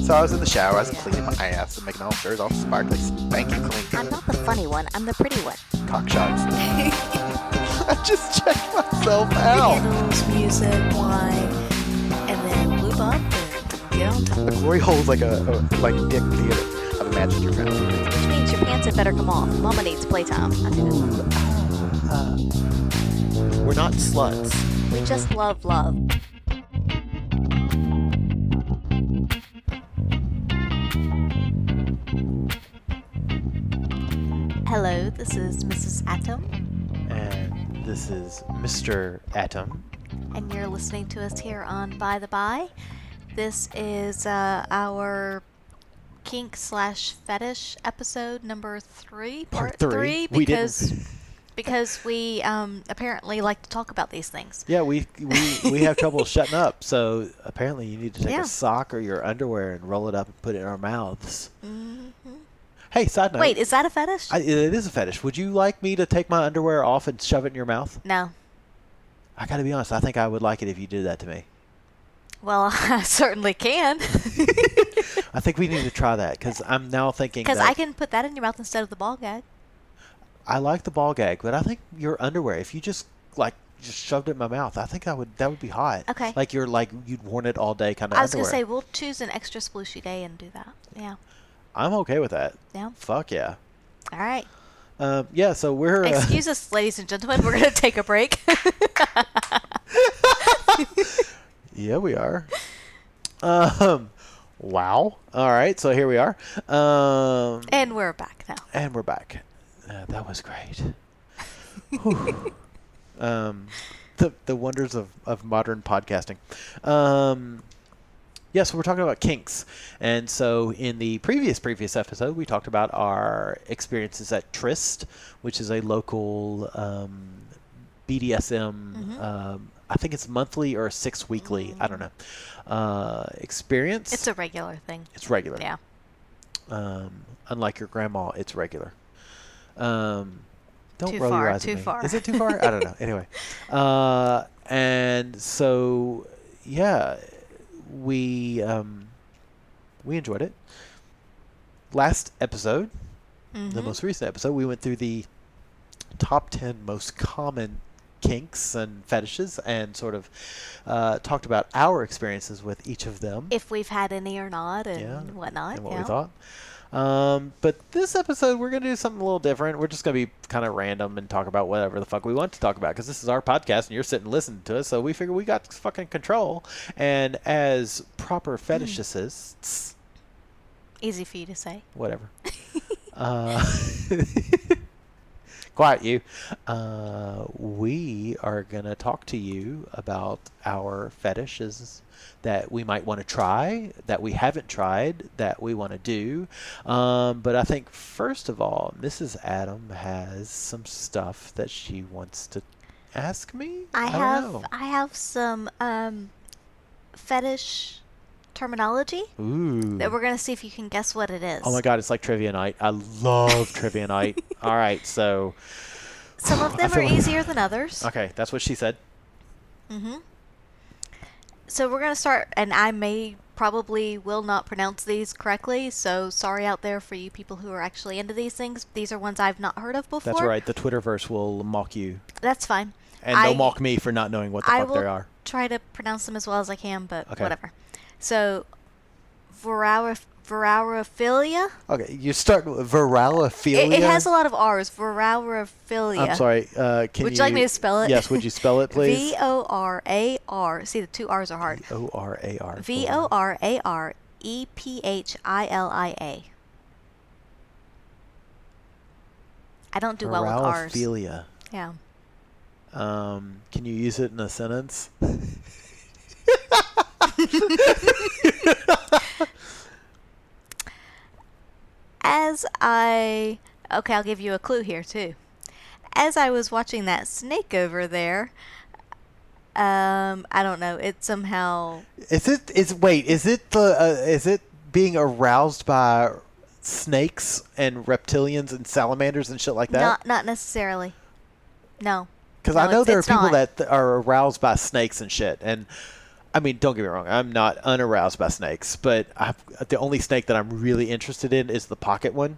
So I was in the shower, I was cleaning my ass and making all sure it's all sparkly, spanky clean. I'm not the funny one. I'm the pretty one. Cock shots. I just checked myself out. Candles, music, wine, and then lube up and get on top. The glory hole's like a dick theater. I've imagined your family. Which means your pants had better come off. Mama needs playtime. I do that. We're not sluts. We just love love. Hello, this is Mrs. Atom. And this is Mr. Atom. And you're listening to us here on By the By. This is our kink / fetish episode number 3, part 3, because we apparently like to talk about these things. Yeah, we have trouble shutting up, so apparently you need to take a sock or your underwear and roll it up and put it in our mouths. Mm-hmm. Hey, side note. Wait, is that a fetish? It is a fetish. Would you like me to take my underwear off and shove it in your mouth? No. I gotta be honest, I think I would like it if you did that to me. Well, I certainly can. I think we need to try that, because I'm now thinking because I can put that in your mouth instead of the ball gag. I like the ball gag, but I think your underwear, if you just shoved it in my mouth, I think that would be hot. Okay. Like you'd worn it all day kind of I was underwear. going to say, we'll choose an extra splooshy day and do that. Yeah. I'm okay with that. Yeah. Fuck yeah. All right. Yeah, so we're... Excuse us, ladies and gentlemen. We're going to take a break. Yeah, we are. Wow. All right, so here we are. And we're back now. And we're back. That was great. The wonders of modern podcasting. Yeah, so we're talking about kinks. And so in the previous episode, we talked about our experiences at Tryst, which is a local BDSM, I think it's monthly or 6 weekly, I don't know, experience. It's a regular thing. It's regular. Yeah. Unlike your grandma, it's regular. Don't too roll far, your eyes too at me. far. Is it too far? I don't know. Anyway. And so, yeah, we enjoyed it. Last episode, the most recent episode, we went through the top 10 most common kinks and fetishes and sort of talked about our experiences with each of them. If we've had any or not and whatnot. And what we thought. But this episode, we're going to do something a little different. We're just going to be kind of random and talk about whatever the fuck we want to talk about, because this is our podcast and you're sitting listening to us, so we figure we got fucking control. And as proper fetishists... Easy for you to say. Whatever. Quiet you. We are going to talk to you about our fetishes that we might want to try, that we haven't tried, that we want to do. But I think, first of all, Mrs. Adam has some stuff that she wants to ask me. I have some fetish terminology. Ooh. That we're going to see if you can guess what it is. Oh my God, it's like trivia night. I love trivia night. All right, so... Some of them are easier than others. Okay, that's what she said. Mm-hmm. So we're going to start, and I probably will not pronounce these correctly, so sorry out there for you people who are actually into these things. These are ones I've not heard of before. That's right. The Twitterverse will mock you. That's fine. And they'll mock me for not knowing what the fuck they are. I will try to pronounce them as well as I can, but whatever. So, Viraurophilia. Okay, you start with viraurophilia. It has a lot of R's. Viraurophilia. I'm sorry. Would you like me to spell it? Yes. Would you spell it, please? VORAR. See, the 2 R's are hard. VORAR. VORAREPHILIA. I don't do well with R's. Viraurophilia. Yeah. Can you use it in a sentence? I'll give you a clue here too. As I was watching that snake over there, I don't know, it somehow... Is it being aroused by snakes and reptilians and salamanders and shit like that? Not necessarily. No. Because I know there are people that are aroused by snakes and shit, and I mean, don't get me wrong. I'm not unaroused by snakes, but the only snake that I'm really interested in is the pocket one.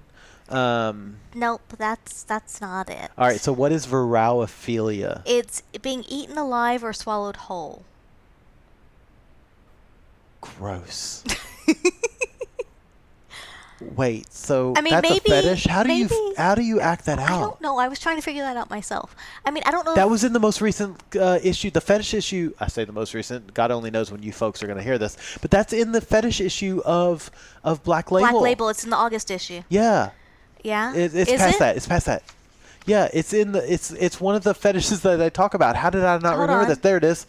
Nope, that's not it. All right, so what is viralophilia? It's being eaten alive or swallowed whole. Gross. Wait, so I mean, that's maybe, a fetish? How do you act that out? I don't know. I was trying to figure that out myself. I mean, I don't know. That was in the most recent issue, the fetish issue. I say the most recent. God only knows when you folks are going to hear this, but that's in the fetish issue of Black Label. Black Label. It's in the August issue. Yeah. Yeah. It's past that. It's past that. Yeah, it's in the. It's one of the fetishes that I talk about. How did I not remember that? There it is.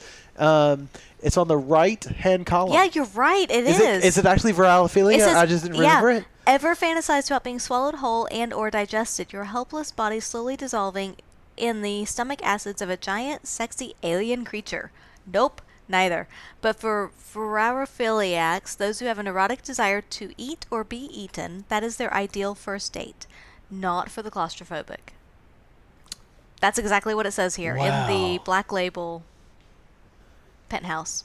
It's on the right-hand column. Yeah, you're right. It is. Is it actually viralophilia? I just didn't remember it. Ever fantasized about being swallowed whole and or digested, your helpless body slowly dissolving in the stomach acids of a giant, sexy alien creature? Nope, neither. But for viralophiliacs, those who have an erotic desire to eat or be eaten, that is their ideal first date. Not for the claustrophobic. That's exactly what it says here in the Black Label Penthouse.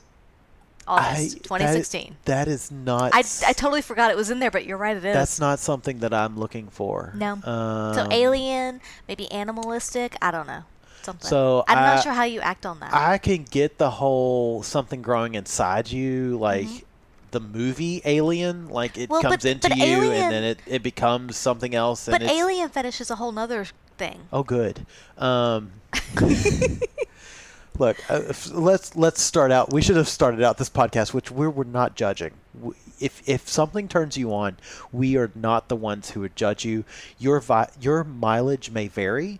August 2016. That is not... I totally forgot it was in there, but you're right, it is. That's not something that I'm looking for. No. So alien, maybe animalistic, I don't know. Something. So I'm not sure how you act on that. I can get the whole something growing inside you, like the movie Alien, like it comes into you and then it becomes something else. But alien fetish is a whole nother thing. Oh, good. Look, let's start out. We should have started out this podcast, which we're not judging. If something turns you on, we are not the ones who would judge you. Your mileage may vary.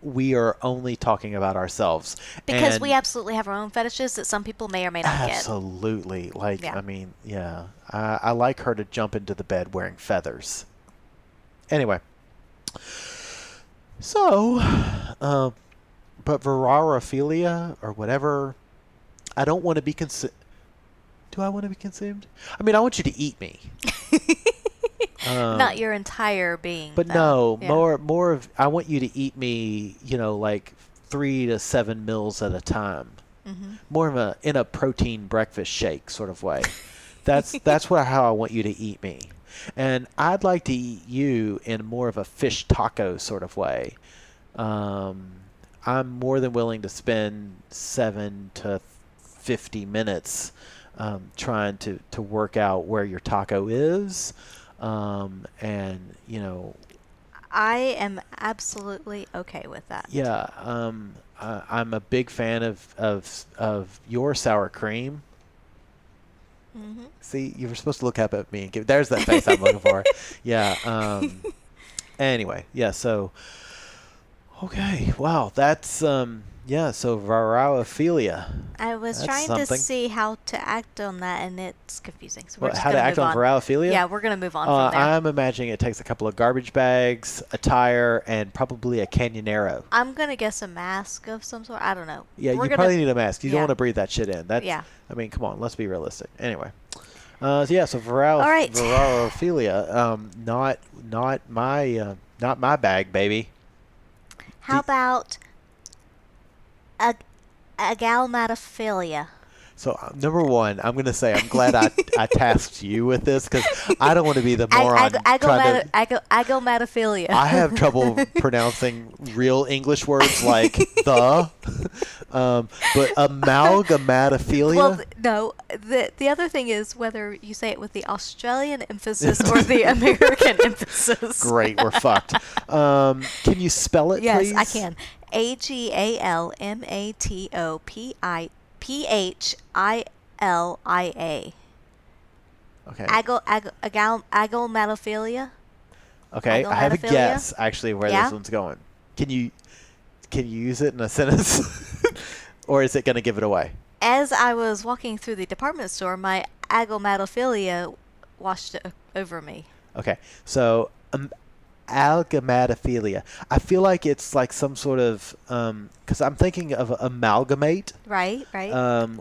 We are only talking about ourselves because we absolutely have our own fetishes that some people may or may not get. Absolutely, I mean, yeah. I like her to jump into the bed wearing feathers. Anyway, so. But viralophilia or whatever, I don't want to be consumed. Do I want to be consumed? I mean, I want you to eat me. Not your entire being. But no, more of I want you to eat me, like 3 to 7 meals at a time. More of in a protein breakfast shake sort of way. That's how I want you to eat me. And I'd like to eat you in more of a fish taco sort of way. I'm more than willing to spend 7 to 50 minutes trying to work out where your taco is. And, I am absolutely okay with that. Yeah. I'm a big fan of your sour cream. See, you were supposed to look up at me and give. There's that face I'm looking for. Yeah. Anyway, yeah. So. Okay. Wow. That's so viralophilia. I was trying to see how to act on that, and it's confusing. So how to act on viralophilia? Yeah, we're gonna move on from there. I'm imagining it takes a couple of garbage bags, a tire, and probably a canyonero. I'm gonna guess a mask of some sort. I don't know. Yeah, you probably need a mask. You don't want to breathe that shit in. I mean, come on. Let's be realistic. Anyway. So viralophilia. Not my bag, baby. How about agalmatophilia? So, number one, I'm going to say I'm glad I tasked you with this because I don't want to be the moron. Agalmatophilia. I have trouble pronouncing real English words like the. But amalgamatophilia? Well, no. The other thing is whether you say it with the Australian emphasis or the American emphasis. Great, we're fucked. Can you spell it, please? Yes, I can. agalmatophilia. Okay. Agalmatophilia. Okay, I have a guess actually where this one's going. Can you use it in a sentence, or is it going to give it away? As I was walking through the department store, my agalmatophilia washed over me. Okay, so amalgamatophilia. I feel like it's like some sort of because I'm thinking of amalgamate, right,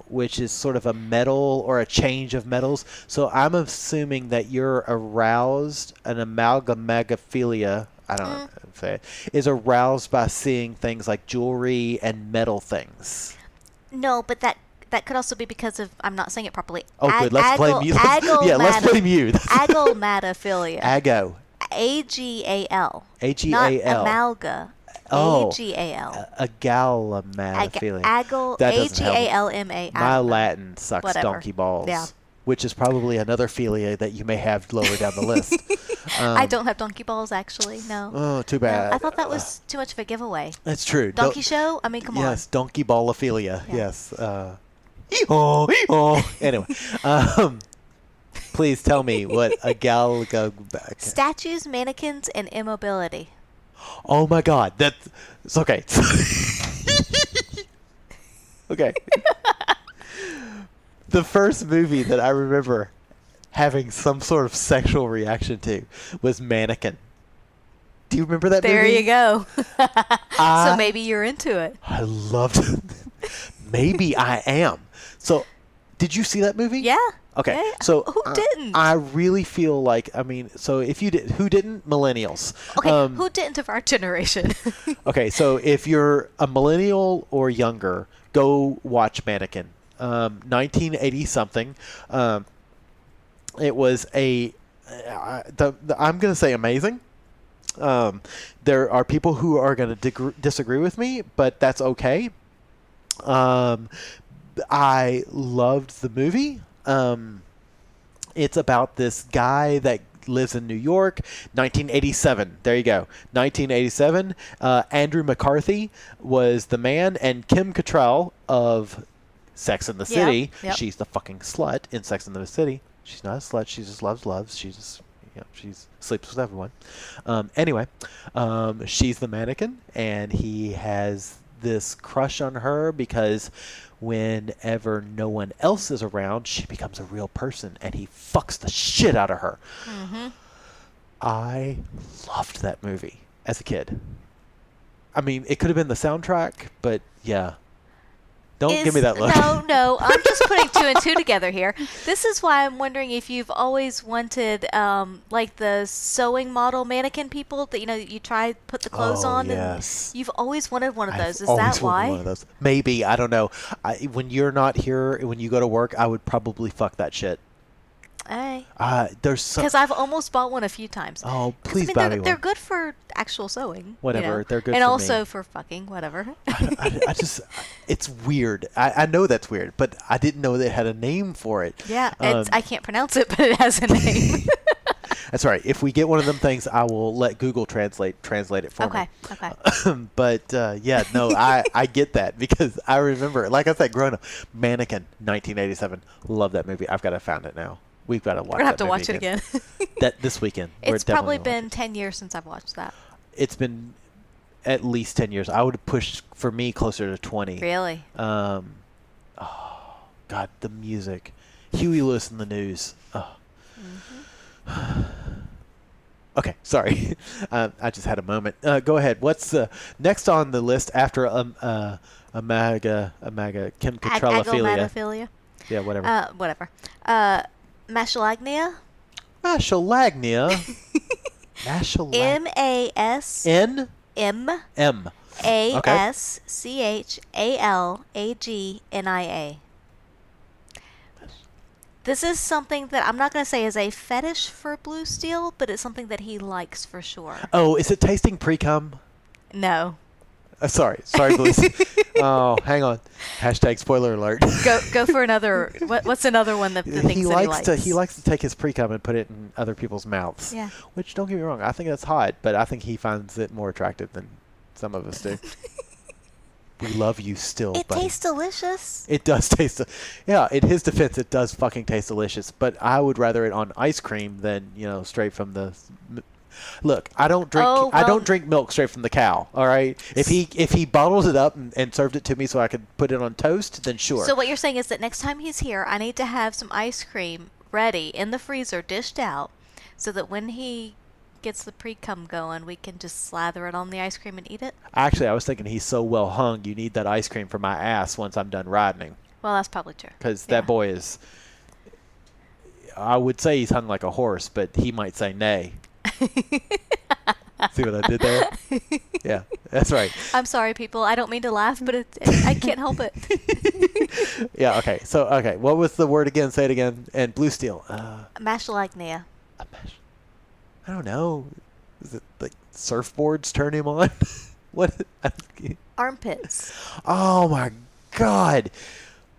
which is sort of a metal or a change of metals. So I'm assuming that you're aroused. An amalgamatophilia, I don't know how to say it, is aroused by seeing things like jewelry and metal things. No, but that that could also be because of I'm not saying it properly. Oh, good. Let's blame you. Let's blame you. Agalmatophilia. Ago. A-G-A-L. A-G-A-L. Not amalga. Oh. A-G-A-L. Agalamatophiliac. A-G-A-L-M-A. My Latin sucks Whatever. donkey balls. Yeah. Which is probably another philia that you may have lower down the list. I don't have donkey balls, actually. No. Oh, too bad. No, I thought that was too much of a giveaway. That's true. Donkey show? I mean, come on. Yes, donkey ballophilia. Yeah. Yes. Anyway, please tell me what a Statues, mannequins, and immobility. Oh my God, it's okay. Okay. The first movie that I remember having some sort of sexual reaction to was Mannequin. Do you remember that movie? There you go. So maybe you're into it. I loved it. Maybe I am. So, did you see that movie? Yeah. Okay. Yeah. So who didn't? I really feel like, so if you did, who didn't? Millennials. Okay. Who didn't of our generation? Okay. So if you're a millennial or younger, go watch Mannequin. 1980 something. It was I'm going to say amazing. There are people who are going to disagree with me, but that's okay. I loved the movie. It's about this guy that lives in New York. 1987. There you go. 1987. Andrew McCarthy was the man, and Kim Cattrall of Sex and the City. Yep. She's the fucking slut in Sex and the City. She's not a slut. She just loves. She just, she sleeps with everyone. Anyway, she's the mannequin, and he has this crush on her because whenever no one else is around, she becomes a real person, and he fucks the shit out of her. Mm-hmm. I loved that movie as a kid. I mean, it could have been the soundtrack, but yeah. Don't give me that look. No. I'm just putting two and two together here. This is why I'm wondering if you've always wanted, like the sewing model mannequin people that you try put the clothes on. Yes. And you've always wanted one of those. Is I've that always wanted why? one of those. Maybe, I don't know. When you're not here, when you go to work, I would probably fuck that shit. Hey. Because I've almost bought one a few times. Oh, please buy me one. They're good for actual sewing. Whatever, they're good and for also me. for fucking, whatever. I just, it's weird. I know that's weird, but I didn't know they had a name for it. Yeah, I can't pronounce it, but it has a name. That's right. If we get one of them things, I will let Google translate it for me. Okay. But yeah, no, I get that because I remember, like I said, growing up, Mannequin, 1987. Love that movie. I've got to find it now. We've got to watch it. We're going to have to watch it again. This weekend. It's probably been 10 years since I've watched that. It's been at least 10 years. I would have pushed, for me, closer to 20. Really? Oh, God, the music. Huey Lewis and the News. Oh. Mm-hmm. Okay, sorry. I just had a moment. Go ahead. What's next on the list after Amaga Kim Cattrallophilia? Agalmatophilia? Yeah, whatever. Whatever. Mashalagnia? Mashalagnia? M-A-S... N? M. M. A-S-C-H-A-L-A-G-N-I-A. This is something that I'm not going to say is a fetish for Blue Steel, but it's something that he likes for sure. Oh, is it tasting pre-cum? No. Sorry, Blue Steel. Oh, hang on. Hashtag spoiler alert. Go for another. What's another one that the things he that likes he likes? He likes to take his pre-cum and put it in other people's mouths. Yeah. Which, don't get me wrong, I think that's hot, but I think he finds it more attractive than some of us do. We love you still, It buddy. tastes delicious. It does taste. Yeah, in his defense, it does fucking taste delicious. But I would rather it on ice cream than straight from the. Look, I don't drink. I don't drink milk straight from the cow. All right. If he bottles it up and served it to me so I could put it on toast, then sure. So what you're saying is that next time he's here, I need to have some ice cream ready in the freezer, dished out, so that when he gets the pre-cum going, we can just slather it on the ice cream and eat it. Actually, I was thinking he's so well hung, you need that ice cream for my ass once I'm done riding him. Well, that's probably true. Because that boy is. I would say he's hung like a horse, but he might say nay. See what I did there? Yeah, that's right. I'm sorry, people. I don't mean to laugh, but I can't help it. Yeah, okay. So, okay, what was the word again? Say it again. And blue steel. Mashalagnia. I don't know. Is it like surfboards turn him on? What? Armpits. Oh my God.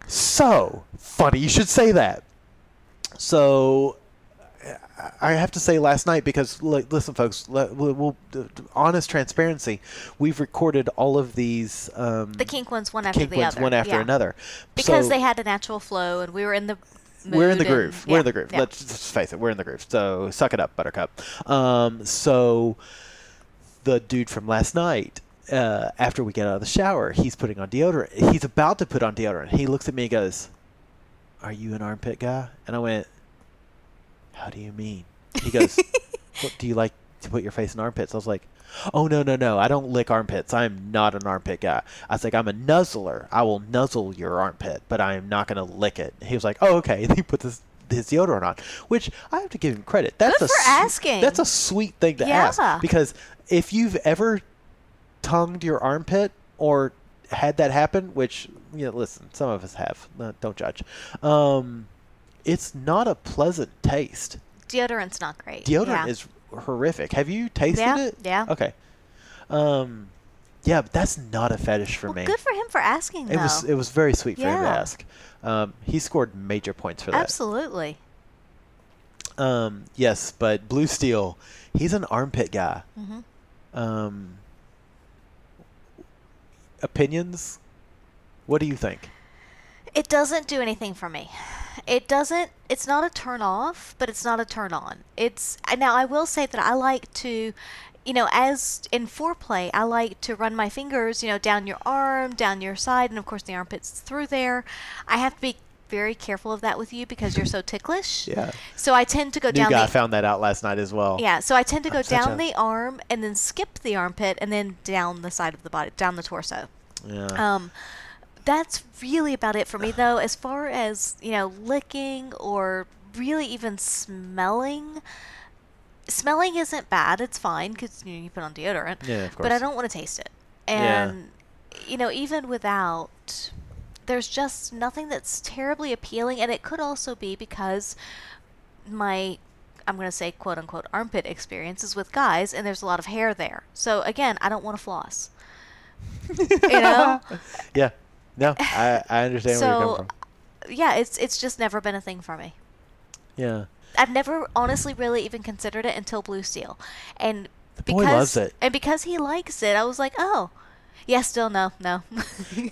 So funny you should say that. So I have to say last night because, listen, folks, we'll honest transparency. We've recorded all of these The kink ones one after the other. one after another. Because so, they had a natural flow and we were in the mood. We're in the groove. We're in the groove. Yeah. Let's just face it. We're in the groove. So suck it up, Buttercup. So the dude from last night, after we get out of the shower, he's putting on deodorant. He's about to put on deodorant. He looks at me and goes, "Are you an armpit guy?" And I went, "How do you mean?" He goes, "What, do you like to put your face in armpits?" I was like, "Oh, no. I don't lick armpits. I'm not an armpit guy." I was like, "I'm a nuzzler. I will nuzzle your armpit, but I am not going to lick it." He was like, "Oh, okay." And he put his deodorant on, which I have to give him credit. That's Good for asking. That's a sweet thing to ask. Because if you've ever tongued your armpit or had that happen, which, listen, some of us have. Don't judge. It's not a pleasant taste. Deodorant's not great. Deodorant is horrific. Have you tasted it? Yeah. Okay. Yeah, but that's not a fetish for me. Good for him for asking, though. It was very sweet for him to ask. He scored major points for that. Absolutely. Yes, but Blue Steel, he's an armpit guy. Mm-hmm. Opinions? What do you think? It doesn't do anything for me. It's not a turn off, but it's not a turn on. Now I will say that I like to, as in foreplay, I like to run my fingers, down your arm, down your side, and of course the armpits through there. I have to be very careful of that with you because you're so ticklish. Yeah. So I tend to go down. New guy found that out last night as well. Yeah. So I tend to go down the arm and then skip the armpit and then down the side of the body, down the torso. Yeah. That's really about it for me, though. As far as, licking or really even smelling isn't bad. It's fine because you put on deodorant. Yeah, of course. But I don't want to taste it. And, even without, there's just nothing that's terribly appealing. And it could also be because I'm going to say, quote unquote, armpit experiences with guys, and there's a lot of hair there. So, again, I don't want to floss. Yeah. No, I understand where you're coming from. Yeah, it's just never been a thing for me. Yeah. I've never honestly really even considered it until Blue Steel. And the boy loves it. And because he likes it, I was like, oh. Yeah, still no.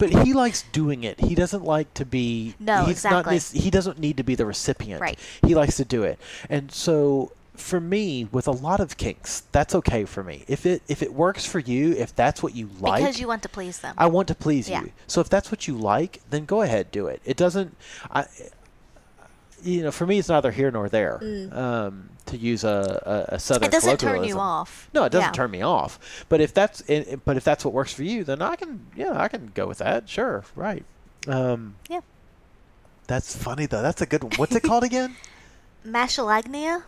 But he likes doing it. He doesn't like to be... No, exactly. He doesn't need to be the recipient. Right. He likes to do it. And so... For me, with a lot of kinks, that's okay for me. If it works for you, if that's what you like, because you want to please them. I want to please you. So if that's what you like, then go ahead, do it. It doesn't, for me, it's neither here nor there. To use a southern colloquialism. It doesn't turn you off. No, it doesn't turn me off. But if that's what works for you, then I can go with that. Sure, right. Yeah. That's funny though. That's a good one. What's it called again? Mashalagnia.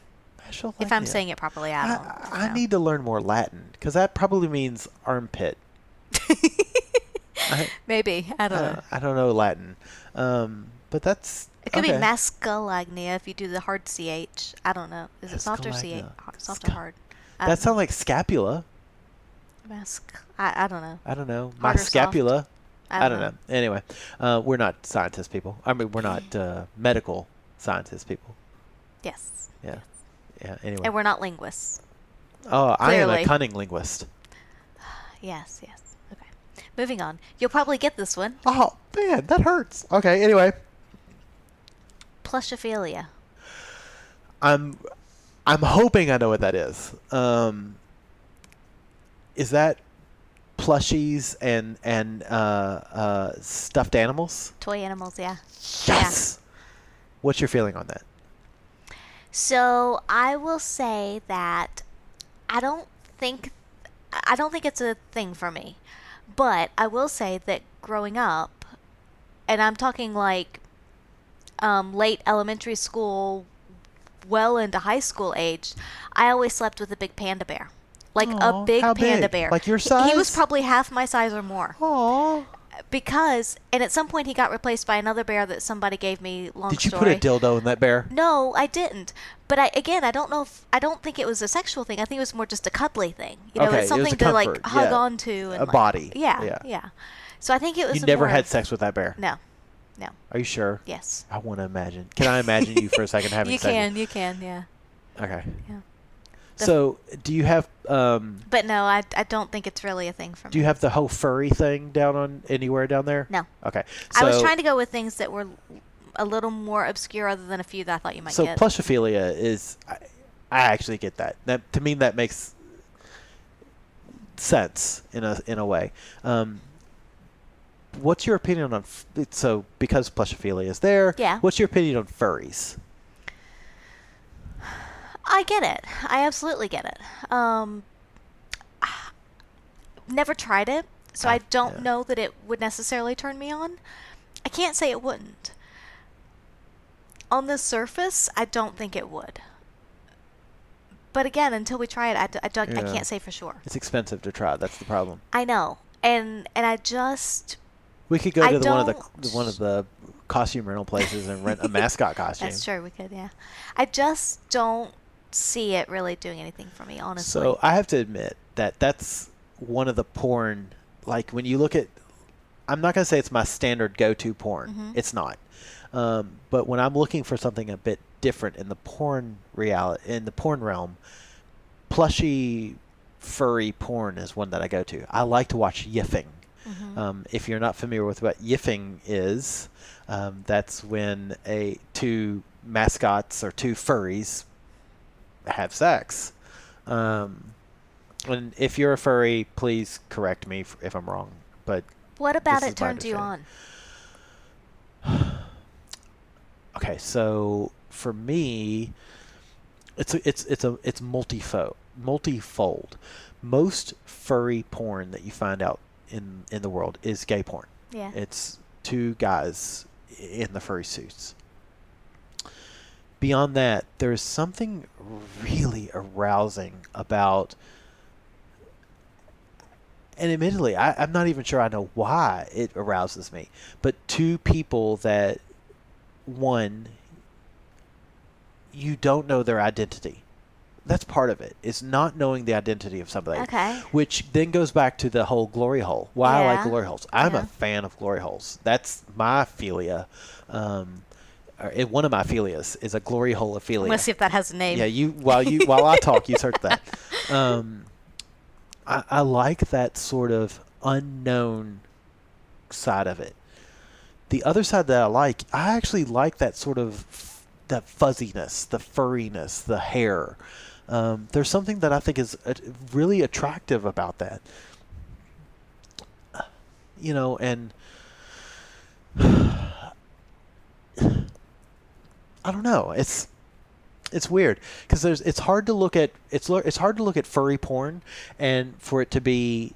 If I'm saying it properly, I need to learn more Latin because that probably means armpit. Maybe. I don't know. I don't know Latin. But that's... It could be masculagnia if you do the hard CH. I don't know. Is it soft or CH? Soft or hard? That sounds like scapula. I don't know. I don't know. My scapula. I don't know. Anyway, we're not scientists, people. I mean, we're not medical scientists, people. Yes. Yeah. Yeah, anyway. And we're not linguists. Oh, Clearly. I am a cunning linguist. Yes. Okay. Moving on. You'll probably get this one. Oh, man, that hurts. Okay, anyway. Plushophilia. I'm hoping I know what that is. Is that plushies and stuffed animals? Toy animals, yeah. Yes! Yeah. What's your feeling on that? So I will say that I don't think it's a thing for me. But I will say that growing up, and I'm talking like late elementary school, well into high school age, I always slept with a big panda bear. like Aw, a big how panda big? bear. Like your size? He was probably half my size or more. Aww. And at some point he got replaced by another bear that somebody gave me. Did you put a dildo in that bear? No, I didn't. But I don't think it was a sexual thing. I think it was more just a cuddly thing. You know, Okay, it's it was something a to like comfort, hug yeah. onto and A like, body. Yeah. So I think it was. You never more had of- sex with that bear? No. Are you sure? Yes. I want to imagine. Can I imagine you for a second having sex? You can, yeah. Okay. Yeah. So, do you have But no, I don't think it's really a thing for me. do you have the whole furry thing down on anywhere down there? No. Okay. I was So- trying to go with things that were a little more obscure other than a few that I thought you might So get. plushophilia is, I actually get that. That to me that makes sense in a way. What's your opinion on so because plushophilia is there? Yeah. What's your opinion on furries? I get it. I absolutely get it. Never tried it, so I don't know that it would necessarily turn me on. I can't say it wouldn't. On the surface, I don't think it would. But again, until we try it, I can't say for sure. It's expensive to try. That's the problem. I know, and I just. We could go I to one don't- of the costume rental places and rent a mascot costume. That's true. We could, yeah. I just don't see it really doing anything for me, honestly. So I have to admit that that's one of the porn. Like when you look at, I'm not gonna say it's my standard go-to porn. Mm-hmm. It's not. But when I'm looking for something a bit different in the porn realm, plushy, furry porn is one that I go to. I like to watch yiffing. Mm-hmm. If you're not familiar with what yiffing is, that's when two mascots or two furries have sex. And if you're a furry, please correct me if I'm wrong. But What about this it is my turns you understanding. on? Okay, so for me, it's multifold. Most furry porn that you find out in the world is gay porn. Yeah. It's two guys in the furry suits. Beyond that, there's something really arousing about, and admittedly, I'm not even sure I know why it arouses me, but two people that, one, you don't know their identity. That's part of it. It's not knowing the identity of somebody. Okay. Which then goes back to the whole glory hole. Why I like Yeah. glory holes. I'm Yeah. a fan of glory holes. That's my philia. One of my philias is a glory hole ophilia. Let's see if that has a name. Yeah, while I talk, you search that. I like that sort of unknown side of it. The other side that I actually like that sort of that fuzziness, the furriness, the hair. There's something that I think is really attractive about that. And I don't know. It's weird because it's hard to look at furry porn and for it to be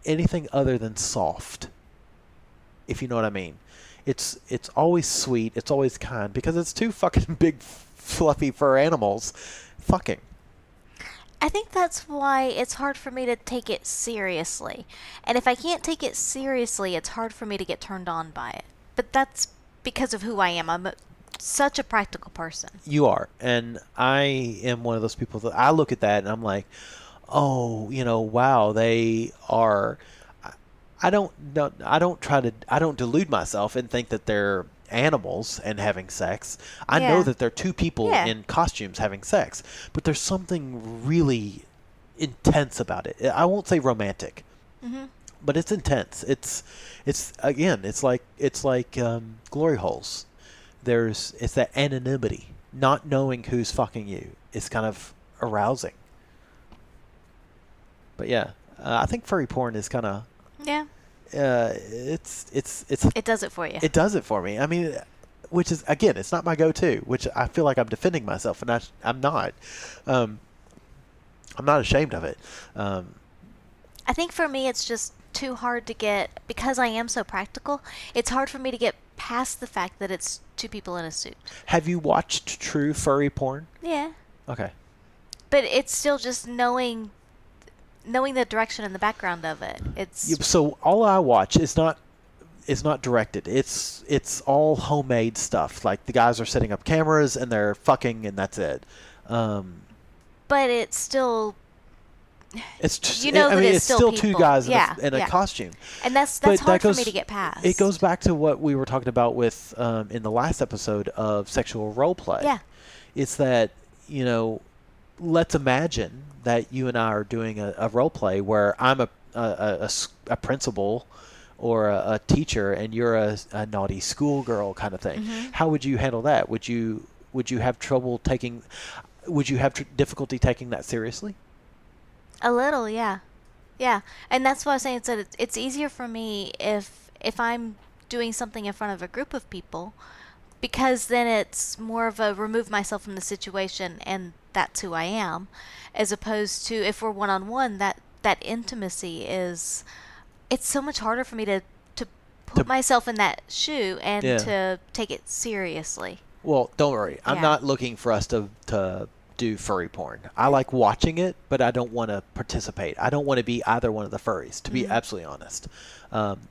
anything other than soft. If you know what I mean. It's always sweet. It's always kind because it's two fucking big fluffy fur animals fucking. I think that's why it's hard for me to take it seriously. And if I can't take it seriously, it's hard for me to get turned on by it. But that's because of who I am. I'm such a practical person. You are. And I am one of those people that I look at that and I'm like, oh, wow, they are. I don't delude myself and think that they're animals and having sex. I know that they're two people in costumes having sex, but there's something really intense about it. I won't say romantic, but it's intense. It's like glory holes. It's that anonymity, not knowing who's fucking you. It's kind of arousing. But yeah, I think furry porn is kind of. Yeah. It does it for you. It does it for me. I mean, which is again, it's not my go-to. Which I feel like I'm defending myself, and I'm not. I'm not ashamed of it. I think for me, it's just too hard to get because I am so practical. It's hard for me to get past the fact that it's two people in a suit. Have you watched true furry porn? Yeah. Okay. But it's still just knowing knowing the direction and the background of it. It's So all I watch is not directed. It's all homemade stuff. Like the guys are setting up cameras and they're fucking and that's it. but it's still, It's just, you know, I that mean, it's it's still two people. guys Yeah, in a yeah. costume. and that's But hard that for goes- me to get past. It goes back to what we were talking about with in the last episode of sexual role play. Yeah. It's that, you know, let's imagine that you and I are doing a role play where I'm a principal or a teacher and you're a naughty schoolgirl kind of thing. Mm-hmm. How would you handle that? Would you have trouble taking? Would you have difficulty taking that seriously? A little, yeah. Yeah. And that's why I was saying it's easier for me if I'm doing something in front of a group of people, because then it's more of a remove myself from the situation and that's who I am, as opposed to if we're one-on-one, that intimacy is, it's so much harder for me to put myself in that shoe and to take it seriously. Well, don't worry. I'm not looking for us to do furry porn. I like watching it, but I don't want to participate. I don't want to be either one of the furries, to be absolutely honest.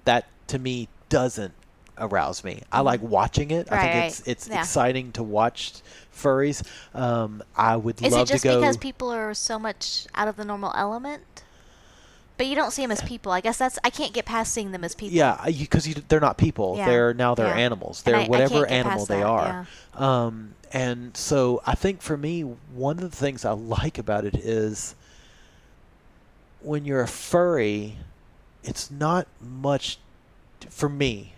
That, to me, doesn't arouse me. I like watching it. I think it's exciting to watch furries. I would love to go... Is it just because people are so much out of the normal element? But you don't see them as people. I guess I can't get past seeing them as people. Yeah, because they're not people. Yeah. They're Yeah. animals. And They're I whatever can't get animal past they that, are. yeah. And so I think for me, one of the things I like about it is when you're a furry, it's not much, for me,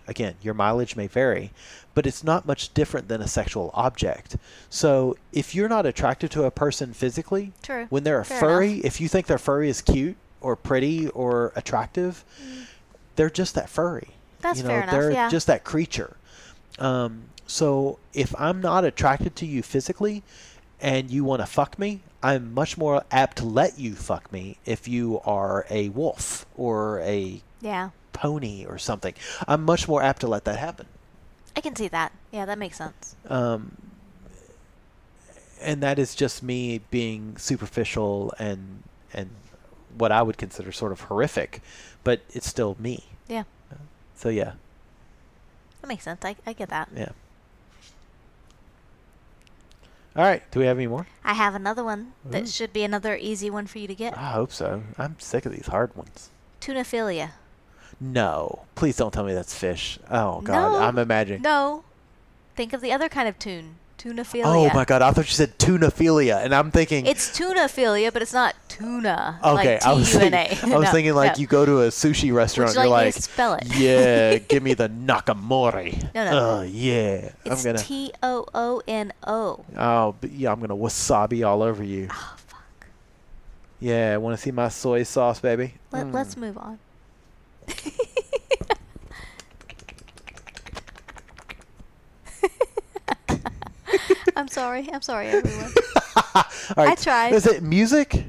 again, your mileage may vary, but it's not much different than a sexual object. So if you're not attracted to a person physically, True. when they're a Fair furry, enough. if you think their furry is cute or pretty or attractive, they're just that furry. That's fair enough, They're yeah. just that creature. So if I'm not attracted to you physically and you want to fuck me, I'm much more apt to let you fuck me if you are a wolf or a pony or something. I'm much more apt to let that happen. I can see that. Yeah, that makes sense. And that is just me being superficial and what I would consider sort of horrific, but it's still me. Yeah. So yeah. That makes sense. I get that. Yeah. All right. Do we have any more? I have another one that should be another easy one for you to get. I hope so. I'm sick of these hard ones. Tunaphilia. No. Please don't tell me that's fish. Oh, God. No. I'm imagining. No. Think of the other kind of tune. Tunaphilia. Oh, my God. I thought you said tunaphilia. And I'm thinking. It's tunaphilia, but it's not tuna. Okay. Like I was T-U-N-A. thinking like you go to a sushi restaurant Would you and like you're me like, to spell it? yeah, give me the nakamori. No. Yeah. It's Toono. Oh, but yeah, I'm going to wasabi all over you. Oh, fuck. Yeah, want to see my soy sauce, baby? Let's move on. I'm sorry, everyone. All right. I tried. Is it music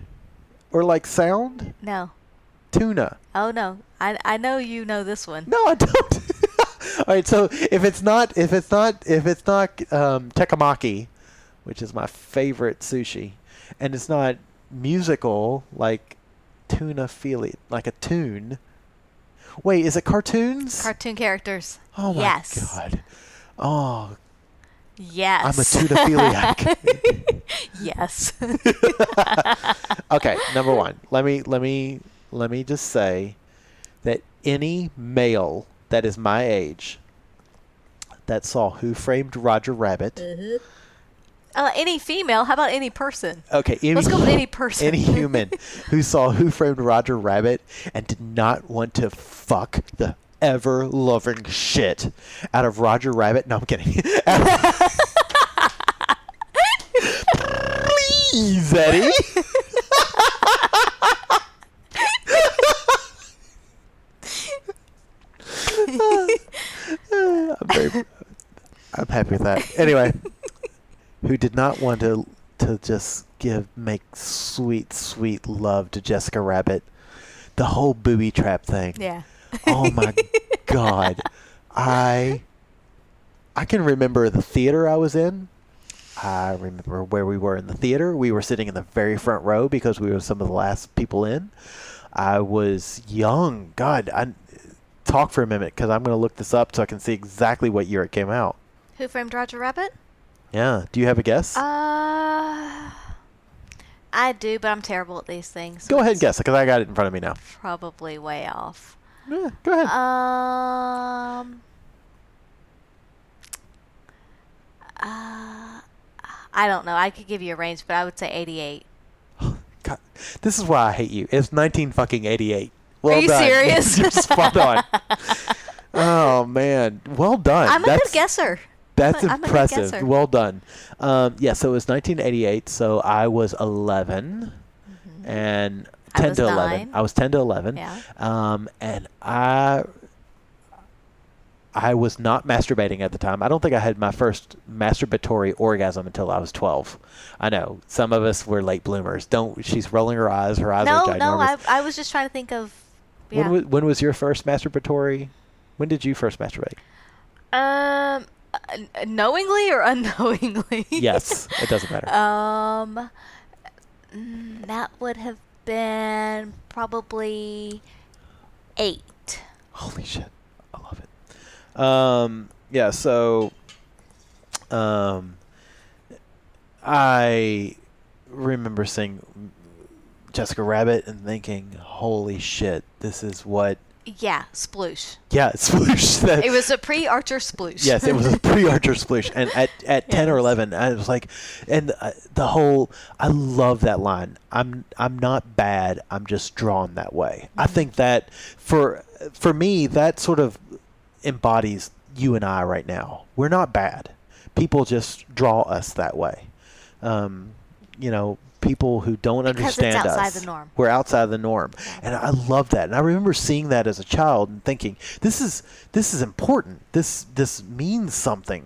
or like sound? No. Tuna. Oh, no. I know you know this one. No, I don't. All right, so if it's not tekamaki, which is my favorite sushi, and it's not musical like tunaphilia, like a tune. Wait, is it cartoons? Cartoon characters. Oh my Yes. God. Oh, Yes. I'm a tunaphiliac. Yes. Okay, number one. Let me just say that any male that is my age that saw Who Framed Roger Rabbit. Any female? How about any person? Okay, Let's go with any person. Any human who saw Who Framed Roger Rabbit and did not want to fuck the ever-loving shit out of Roger Rabbit. No, I'm kidding. Please, Eddie. I'm happy with that. Anyway, who did not want to just make sweet love to Jessica Rabbit, the whole booby trap thing. Yeah. Oh my God, I can remember the theater I was in. I remember where we were in the theater. We were sitting in the very front row because we were some of the last people in. I was young. God, talk for a minute because I'm going to look this up so I can see exactly what year it came out. Who Framed Roger Rabbit? Yeah. Do you have a guess? I do, but I'm terrible at these things. Go ahead and guess it because I got it in front of me now. Probably way off. Yeah, go ahead. I don't know. I could give you a range, but I would say 88. God, this is why I hate you. It's 1988. Well Are you done. serious? You're spot on. Oh man, well done. I'm a good guesser. That's I'm a good impressive. guesser. Well done. Yeah, so it was 1988. So I was 11, and 10 to 11. 9. I was 10 to 11. Yeah. And I was not masturbating at the time. I don't think I had my first masturbatory orgasm until I was 12. I know some of us were late bloomers. She's rolling her eyes. Her eyes are ginormous. No. I was just trying to think of. Yeah. When was your first masturbatory? When did you first masturbate? Knowingly or unknowingly? Yes, it doesn't matter. That would have been probably 8. Holy shit, I love it. Yeah, so I remember seeing Jessica Rabbit and thinking, holy shit, this is what... Yeah, sploosh. Yeah, sploosh. It was a pre-Archer sploosh. Yes, it was a pre-Archer sploosh. And at 10 or 11, I was like, and the whole, I love that line. I'm not bad, I'm just drawn that way. I think that, for me, that sort of embodies you and I right now. We're not bad. People just draw us that way. People who don't understand us. Because it's outside the norm. We're outside the norm. And I love that. And I remember seeing that as a child and thinking, this is important. This means something.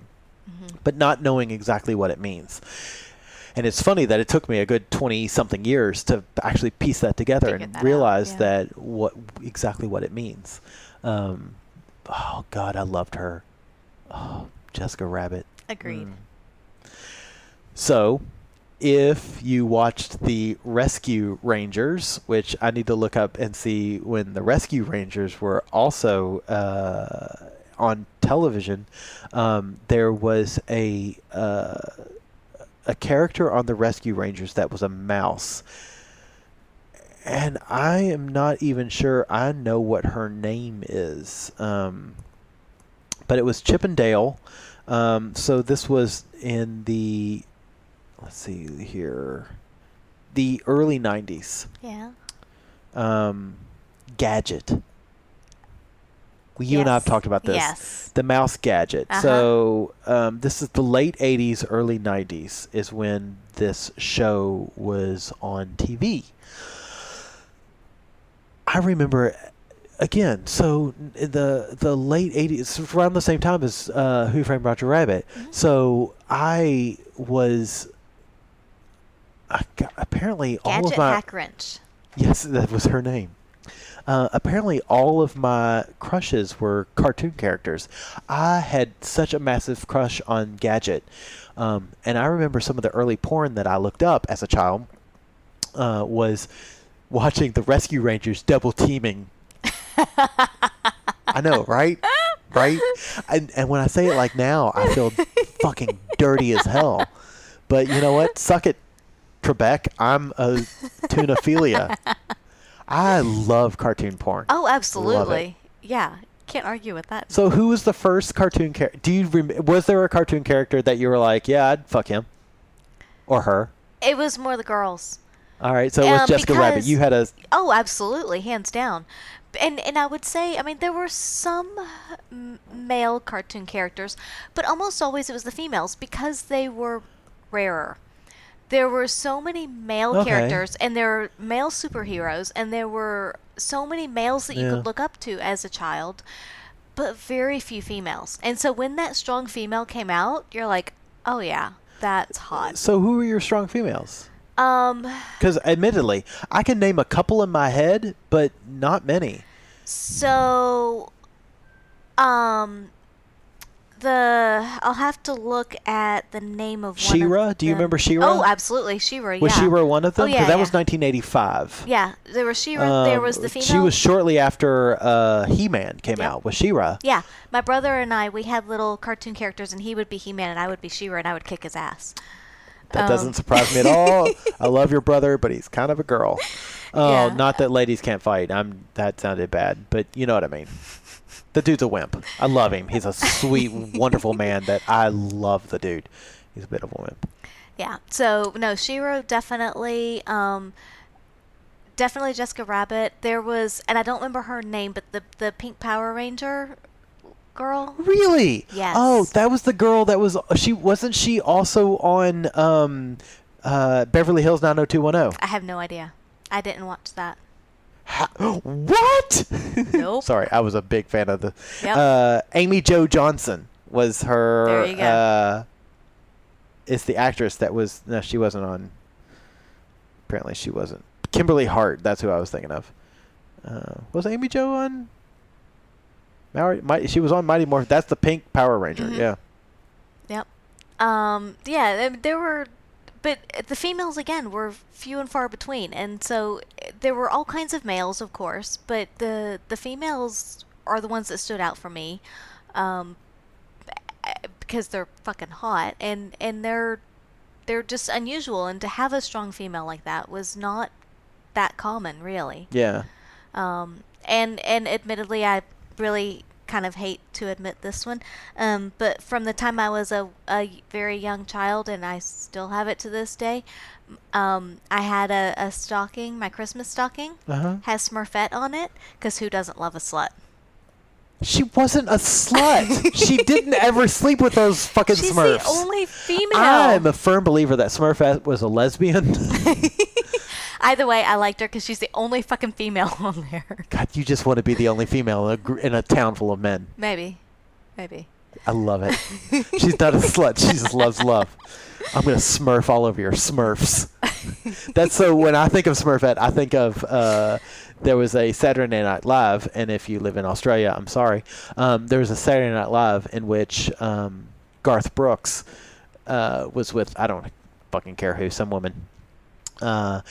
But not knowing exactly what it means. And it's funny that it took me a good 20-something years to actually piece that together and realize that exactly what it means. Oh, God, I loved her. Oh, Jessica Rabbit. Agreed. So, if you watched the Rescue Rangers, which I need to look up and see when the Rescue Rangers were also on television, there was a character on the Rescue Rangers that was a mouse. And I am not even sure I know what her name is. But it was Chip and Dale. So this was in the... Let's see here. The early 90s. Yeah. Gadget. You and I have talked about this. Yes. The mouse gadget. So this is the late 80s, early 90s is when this show was on TV. I remember, again, so the late 80s, around the same time as Who Framed Roger Rabbit. So I was... apparently all Gadget of my... Hack Wrench. Yes, that was her name. Apparently all of my crushes were cartoon characters. I had such a massive crush on Gadget. And I remember some of the early porn that I looked up as a child was watching the Rescue Rangers double teaming. I know, right? Right? And when I say it like now, I feel fucking dirty as hell. But you know what? Suck it, Trebek. I'm a tunaphilia. I love cartoon porn. Oh, absolutely. Yeah. Can't argue with that. So who was the first cartoon character? Was there a cartoon character that you were like, yeah, I'd fuck him? Or her? It was more the girls. All right, so it was Jessica Rabbit. You had a... Oh, absolutely. Hands down. And I would say, I mean, there were some male cartoon characters, but almost always it was the females because they were rarer. There were so many male characters, and there were male superheroes, and there were so many males that you could look up to as a child, but very few females. And so when that strong female came out, you're like, oh yeah, that's hot. So who were your strong females? Because admittedly, I can name a couple in my head, but not many. So, I'll have to look at the name of one She-Ra? of Do you them. remember She-Ra? Oh, absolutely, She-Ra. Was Yeah. She-Ra one of them? Oh, yeah, Because that was yeah. 1985. Yeah, there was She-Ra. There was the female. She was shortly after He-Man came Yep. out with She-Ra. Yeah, my brother and I, we had little cartoon characters, and he would be He-Man, and I would be She-Ra, and I would kick his ass. That doesn't surprise me at all. I love your brother, but he's kind of a girl. Oh, Yeah. not that ladies can't fight. That sounded bad, but you know what I mean. The dude's a wimp. I love him. He's a sweet, wonderful man that I love the dude. He's a bit of a wimp. Yeah. So, no, She-Ra definitely, definitely Jessica Rabbit. There was, and I don't remember her name, but the Pink Power Ranger girl. Really? Yes. Oh, that was the girl that was, wasn't she also on Beverly Hills 90210? I have no idea. I didn't watch that. What? Nope. Sorry, I was a big fan of the. Yep. Amy Jo Johnson was her. There you go. It's the actress that was. No, she wasn't on. Apparently, she wasn't. Kimberly Hart. That's who I was thinking of. Was Amy Jo on? She was on Mighty Morphin. That's the Pink Power Ranger. Mm-hmm. Yeah. Yep. Yeah, there were, but the females again were few and far between, and so there were all kinds of males, of course, but the females are the ones that stood out for me, because they're fucking hot, and they're just unusual, and to have a strong female like that was not that common, really. Yeah. And admittedly, I really kind of hate to admit this one, but from the time I was a very young child, and I still have it to this day, I had a stocking, my Christmas stocking, has Smurfette on it, because who doesn't love a slut? She wasn't a slut. She didn't ever sleep with those fucking She's Smurfs. the only female. I'm a firm believer that Smurfette was a lesbian. Either way, I liked her because she's the only fucking female on there. God, you just want to be the only female in a town full of men. Maybe. I love it. She's not a slut. She just loves love. I'm going to Smurf all over your Smurfs. That's so when I think of Smurfette, I think of there was a Saturday Night Live, and if you live in Australia, I'm sorry. There was a Saturday Night Live in which Garth Brooks was with, I don't fucking care who, some woman. And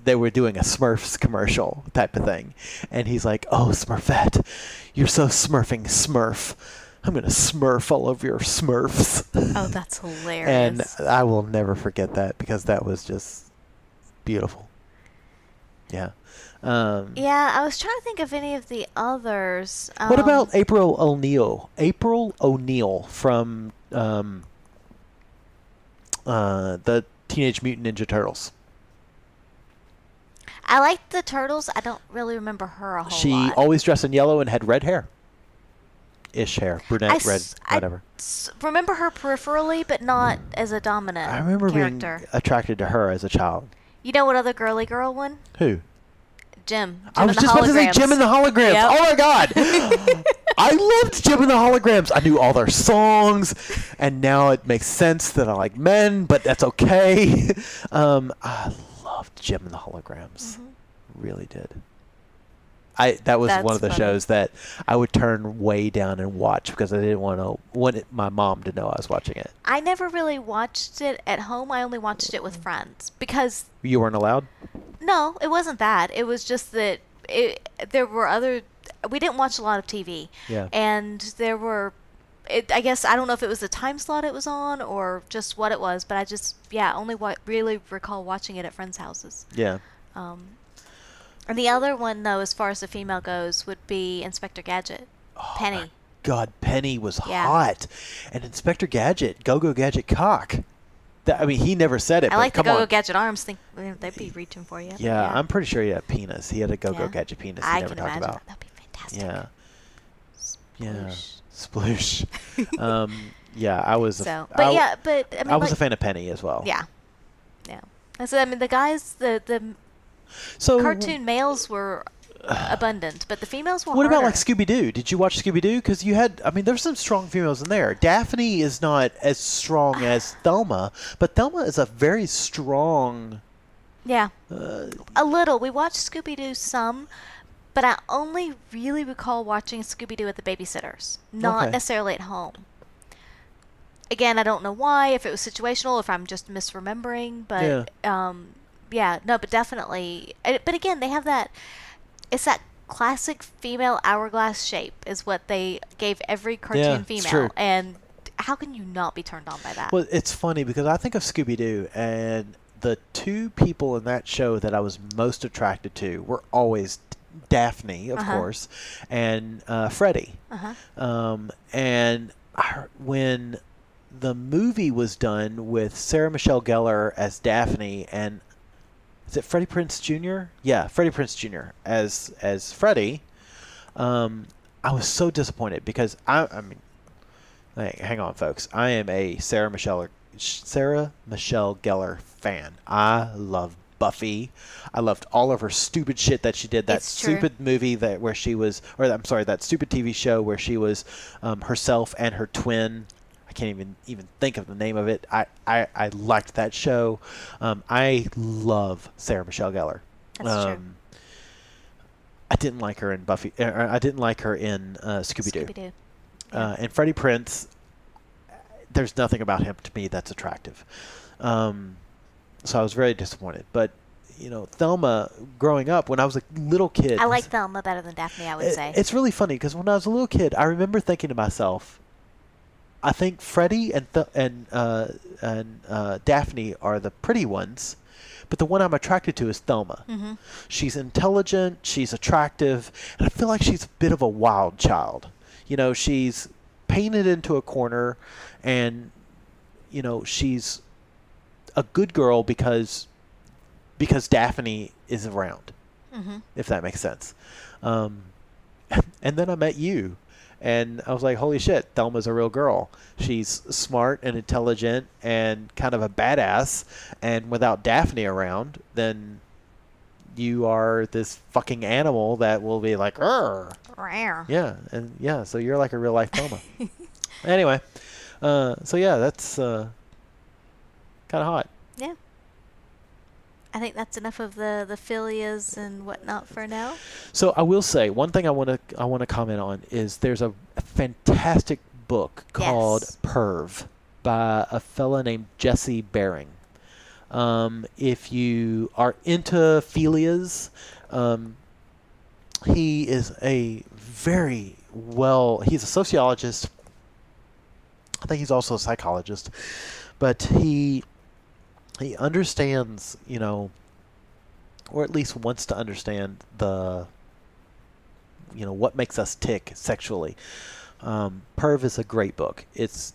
they were doing a Smurfs commercial type of thing. And he's like, "Oh, Smurfette, you're so smurfing Smurf. I'm going to Smurf all over your Smurfs." Oh, that's hilarious. And I will never forget that because that was just beautiful. Yeah. Yeah, I was trying to think of any of the others. What about April O'Neil? April O'Neil from the Teenage Mutant Ninja Turtles. I liked the Turtles. I don't really remember her a whole lot. She always dressed in yellow and had red hair. Ish hair. Brunette, red, whatever. I remember her peripherally, but not as a dominant I remember character. being attracted to her as a child. You know what other girly girl one? Who? Jim. I was just about to say Jim and the Holograms. Yep. Oh my God. I loved Jim and the Holograms. I knew all their songs, and now it makes sense that I like men, but that's okay. I loved Jim and the Holograms. Mm-hmm. Really did. That was That's one of the funny. shows that I would turn way down and watch because I didn't want my mom to know I was watching it. I never really watched it at home. I only watched it with friends because You weren't allowed? no, it wasn't that. It was just that there were other. We didn't watch a lot of TV. Yeah. And there were. I guess I don't know if it was the time slot it was on or just what it was, but I just only really recall watching it at friends' houses. Yeah. And the other one, though, as far as the female goes, would be Inspector Gadget. Oh, Penny. my God, Penny was Yeah. hot. And Inspector Gadget, Go-Go Gadget cock. I mean, he never said it, I but like the come Go-Go on. Gadget arms. Think they'd be reaching for you. Yeah, I'm pretty sure he had a penis. He had a Go-Go Yeah. Gadget penis he I never can talked imagine about. that. That'd be fantastic. Yeah. Yeah. Sploosh. Sploosh. Yeah, I was So, I, but I mean, I was a fan of Penny as well. Yeah. So I mean, the guys, the So cartoon males were abundant, but the females were what about like harder. Scooby-Doo? Did you watch Scooby-Doo? Because there's some strong females in there. Daphne is not as strong as Thelma, but Thelma is a very strong. Yeah. A little. We watched Scooby-Doo some, But I only really recall watching Scooby-Doo at the babysitter's, not Okay. necessarily at home. Again, I don't know why, if it was situational, if I'm just misremembering, but but definitely. But again, they have that, it's that classic female hourglass shape is what they gave every cartoon it's female. true. And how can you not be turned on by that? Well, it's funny because I think of Scooby-Doo, and the two people in that show that I was most attracted to were always Daphne, of course, and Freddie. And when the movie was done with Sarah Michelle Gellar as Daphne, and is it Freddie Prinze Jr.? Yeah, Freddie Prinze Jr. as Freddie. I was so disappointed because I mean, hang on, folks. I am a Sarah Michelle Gellar fan. I love Buffy. I loved all of her stupid shit that she did. That stupid movie that stupid TV show where she was herself and her twin. I can't even think of the name of it. I liked that show. I love Sarah Michelle Gellar. That's true. I didn't like her in Buffy. I didn't like her in Scooby-Doo. Scooby-Doo. And Freddie Prinze, there's nothing about him to me that's attractive. So I was very disappointed. But, Thelma, growing up, when I was a little kid... I like Thelma better than Daphne, I would say. It's really funny, because when I was a little kid, I remember thinking to myself, I think Freddie and Daphne are the pretty ones, but the one I'm attracted to is Thelma. Mm-hmm. She's intelligent, she's attractive, and I feel like she's a bit of a wild child. She's painted into a corner, and she's a good girl because Daphne is around, if that makes sense. And then I met you, and I was like, holy shit, Thelma's a real girl. She's smart and intelligent and kind of a badass, and without Daphne around, then you are this fucking animal that will be like, "Arr." Yeah, so you're like a real life Thelma. Anyway, that's kind of hot. Yeah. I think that's enough of the philias and whatnot for now. So I will say one thing I want to comment on is there's a fantastic book called Perv by a fella named Jesse Bering. If you are into philias, he is he's a sociologist. I think he's also a psychologist, but he understands, or at least wants to understand what makes us tick sexually. Perv is a great book. It's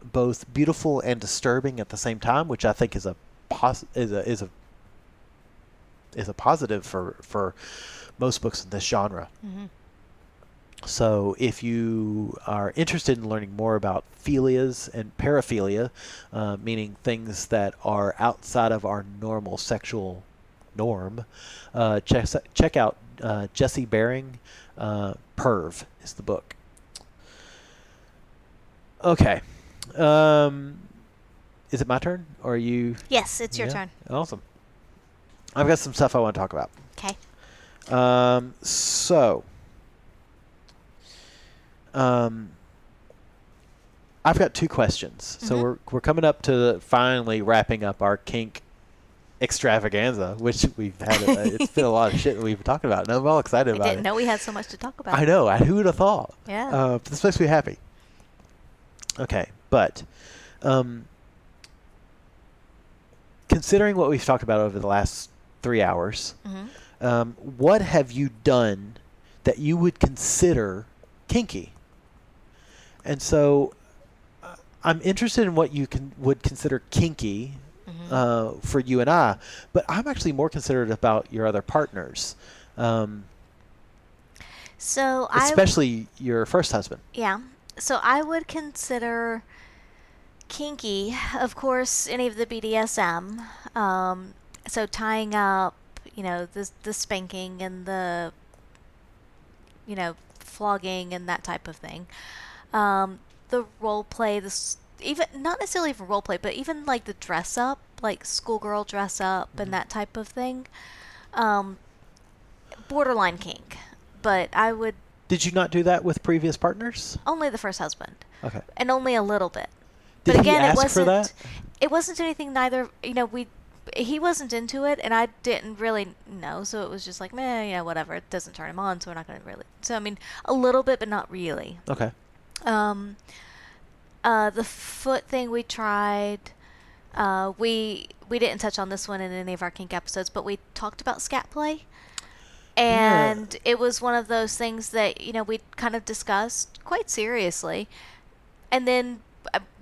both beautiful and disturbing at the same time, which I think is a positive for most books in this genre. Mm-hmm. So if you are interested in learning more about philias and paraphilia, meaning things that are outside of our normal sexual norm, check out Jesse Bering. Perv is the book. Okay. Is it my turn, or are you? Yes, it's your turn. Awesome. I've got some stuff I want to talk about. Okay. I've got two questions. Mm-hmm. So we're coming up to finally wrapping up our kink extravaganza, which we've had. It's been a lot of shit that we've been talking about, and I'm all excited about it. I didn't know we had so much to talk about. I know. Who would have thought? Yeah. This makes me happy. Okay, but considering what we've talked about over the last 3 hours, what have you done that you would consider kinky? And so I'm interested in what you would consider kinky for you and I, but I'm actually more considerate about your other partners. Especially your first husband. Yeah. So I would consider kinky, of course, any of the BDSM. So tying up, the spanking and the, flogging and that type of thing. The role play, even not necessarily even role play, but even like the dress up, like schoolgirl dress up and that type of thing. borderline kink, but I would Did you not do that with previous partners? only the first husband. Okay. And only a little bit. Did But again, he ask it wasn't for that? it wasn't anything neither, he wasn't into it and I didn't really know, so it was just like, meh, yeah, whatever. It doesn't turn him on, so we're not going to really. So I mean, a little bit but not really. Okay. The foot thing we tried, we didn't touch on this one in any of our kink episodes, but we talked about scat play. And it was one of those things that, we kind of discussed quite seriously. And then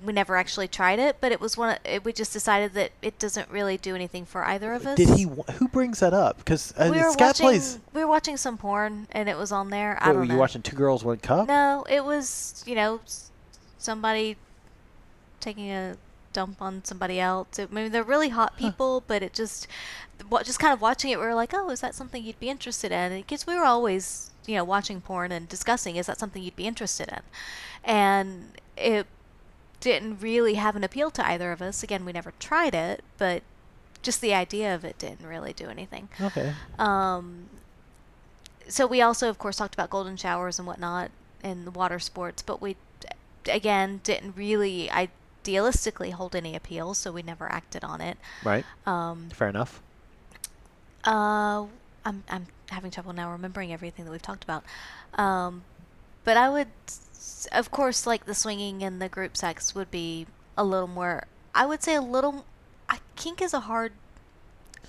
we never actually tried it, but it was we just decided that it doesn't really do anything for either of us. Who brings that up? Because scat plays. We were watching some porn and it was on there. I don't know. Were you watching Two Girls, One Cup? No, it was, somebody taking a dump on somebody else. I mean, they're really hot people, but it just kind of watching it, we were like, oh, is that something you'd be interested in? Because we were always, watching porn and discussing, is that something you'd be interested in? And it didn't really have an appeal to either of us. Again, we never tried it, but just the idea of it didn't really do anything. Okay. So we also, of course, talked about golden showers and whatnot and the water sports, but we, again, didn't really idealistically hold any appeal, so we never acted on it. Right. Fair enough. I'm having trouble now remembering everything that we've talked about. But I would, of course, like the swinging and the group sex would be a little more, I would say kink is a hard,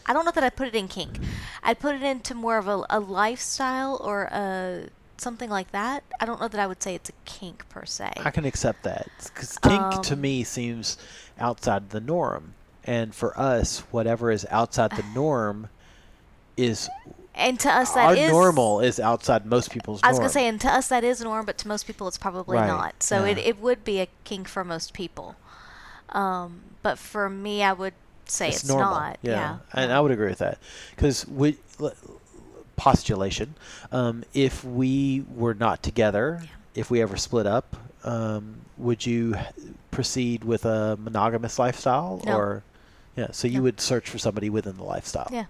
I don't know that I'd put it in kink. I'd put it into more of a lifestyle or something like that. I don't know that I would say it's a kink per se. I can accept that. Because kink to me seems outside the norm. And for us, whatever is outside the norm is... And to us, that is... Our normal is outside most people's norm. I was going to say, and to us, that is norm, but to most people, it's probably not. So it would be a kink for most people. But for me, I would say it's normal. not. Yeah. And I would agree with that. Because postulation, if we were not together, if we ever split up, would you proceed with a monogamous lifestyle? No. Or so you would search for somebody within the lifestyle. Yeah.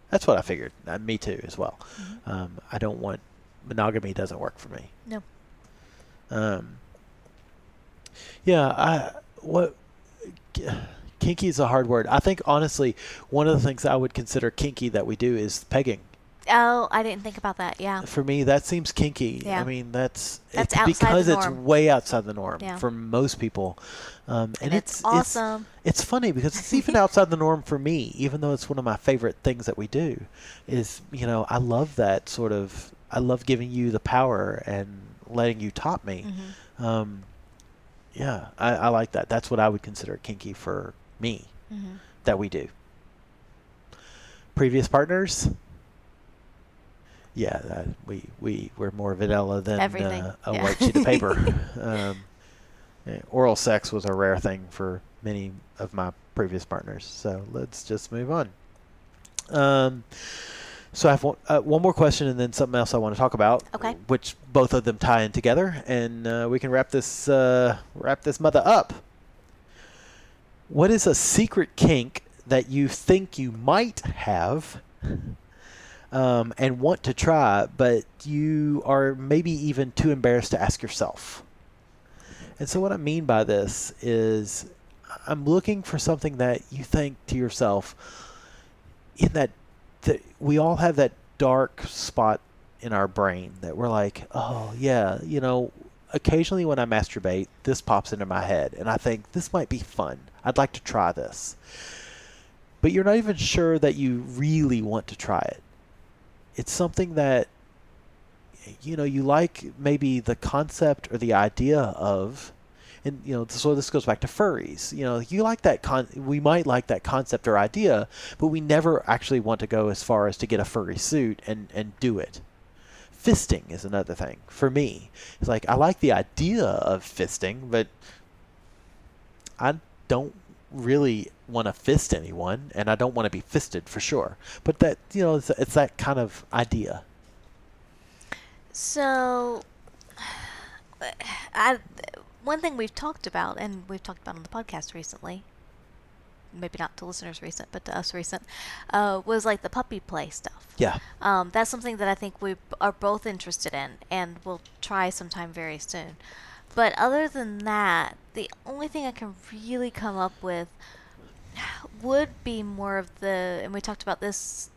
That's what I figured. Me too, as well. Mm-hmm. I don't want monogamy. Doesn't work for me. No. Kinky is a hard word. I think honestly, one of the things I would consider kinky that we do is pegging. Oh, I didn't think about that. Yeah. For me, that seems kinky. Yeah. I mean, that's outside because the norm. It's way outside the norm Yeah. for most people. And it's awesome. It's funny because it's even outside the norm for me, even though it's one of my favorite things that we do. Is I love that sort of. I love giving you the power and letting you top me. Mm-hmm. I like that. That's what I would consider kinky for me. Mm-hmm. That we do. Previous partners. Yeah, we're more vanilla than a white sheet of paper. Oral sex was a rare thing for many of my previous partners. So let's just move on. So I have one more question and then something else I want to talk about. Okay. Which both of them tie in together, and we can wrap this mother up. What is a secret kink that you think you might have? And want to try, but you are maybe even too embarrassed to ask yourself. And so what I mean by this is I'm looking for something that you think to yourself in that we all have that dark spot in our brain that we're like, oh, yeah, occasionally when I masturbate, this pops into my head, and I think this might be fun. I'd like to try this. But you're not even sure that you really want to try it. It's something that, you like maybe the concept or the idea of, and, so this goes back to furries. You like that we might like that concept or idea, but we never actually want to go as far as to get a furry suit and do it. Fisting is another thing for me. It's like, I like the idea of fisting, but I don't really want to fist anyone, and I don't want to be fisted for sure. But that, it's that kind of idea. So, one thing we've talked about, and we've talked about on the podcast recently, maybe not to listeners recent, but to us recent, was like the puppy play stuff. Yeah. That's something that I think we are both interested in and will try sometime very soon. But other than that, the only thing I can really come up with would be more of and we talked about this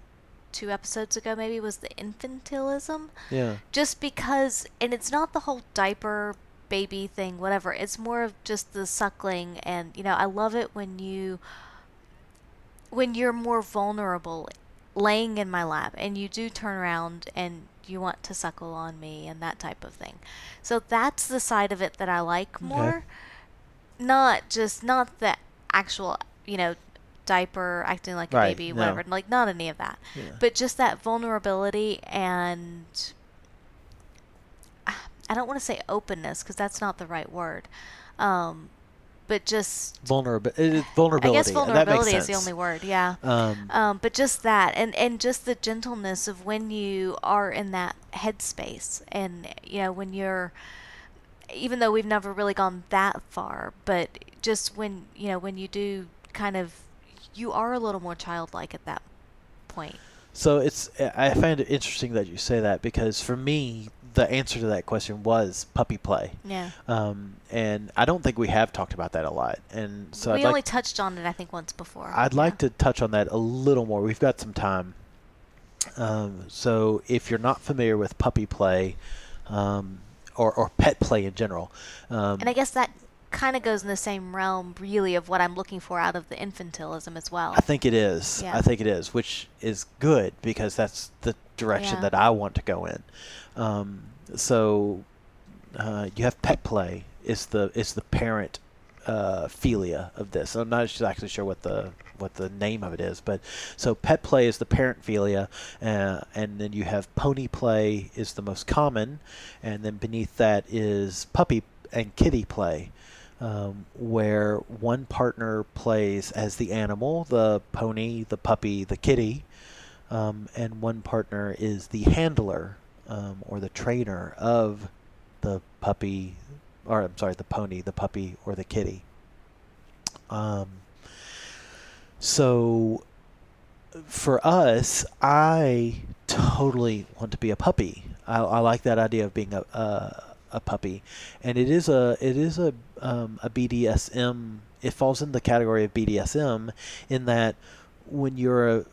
2 episodes ago maybe, was the infantilism. Yeah. Just because, and it's not the whole diaper baby thing, whatever. It's more of just the suckling, and I love it when you're more vulnerable laying in my lap and you do turn around and you want to suckle on me and that type of thing. So that's the side of it that I like more. Not the actual, diaper acting like a baby, whatever. Like, not any of that. Yeah. But just that vulnerability, and I don't want to say openness because that's not the right word. But just vulnerability. I guess vulnerability is the sense. only word, yeah. But just that, and just the gentleness of when you are in that headspace, and when you're, even though we've never really gone that far, but just when when you do kind of, you are a little more childlike at that point. So I find it interesting that you say that, because for me, the answer to that question was puppy play. Yeah. And I don't think we have talked about that a lot. And so we only touched on it, I think, once before. I'd like to touch on that a little more. We've got some time. So if you're not familiar with puppy play, or pet play in general. And I guess that kind of goes in the same realm, really, of what I'm looking for out of the infantilism as well. I think it is. Yeah. I think it is, which is good, because that's the direction that I want to go in. So you have pet play is the parent philia of this. I'm not exactly sure what the name of it is, but so pet play is the parent philia, and then you have pony play is the most common, and then beneath that is puppy and kitty play, where one partner plays as the animal, the pony, the puppy, the kitty, and one partner is the handler, or the trainer of the puppy, or I'm sorry, the pony, the puppy, or the kitty. So for us, I totally want to be a puppy. I like that idea of being a puppy, and it is a BDSM. It falls in the category of BDSM in that when you're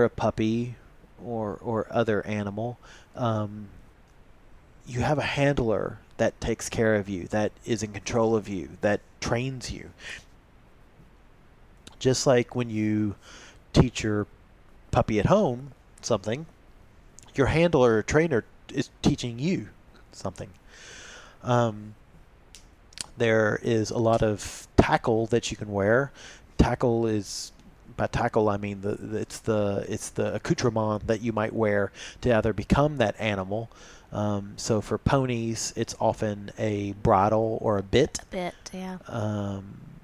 a puppy or other animal, you have a handler that takes care of you, that is in control of you, that trains you. Just like when you teach your puppy at home something, your handler or trainer is teaching you something. There is a lot of tackle that you can wear. Tackle is, by tackle I mean it's the accoutrement that you might wear to either become that animal. So for ponies, it's often a bridle or a bit. A bit, yeah.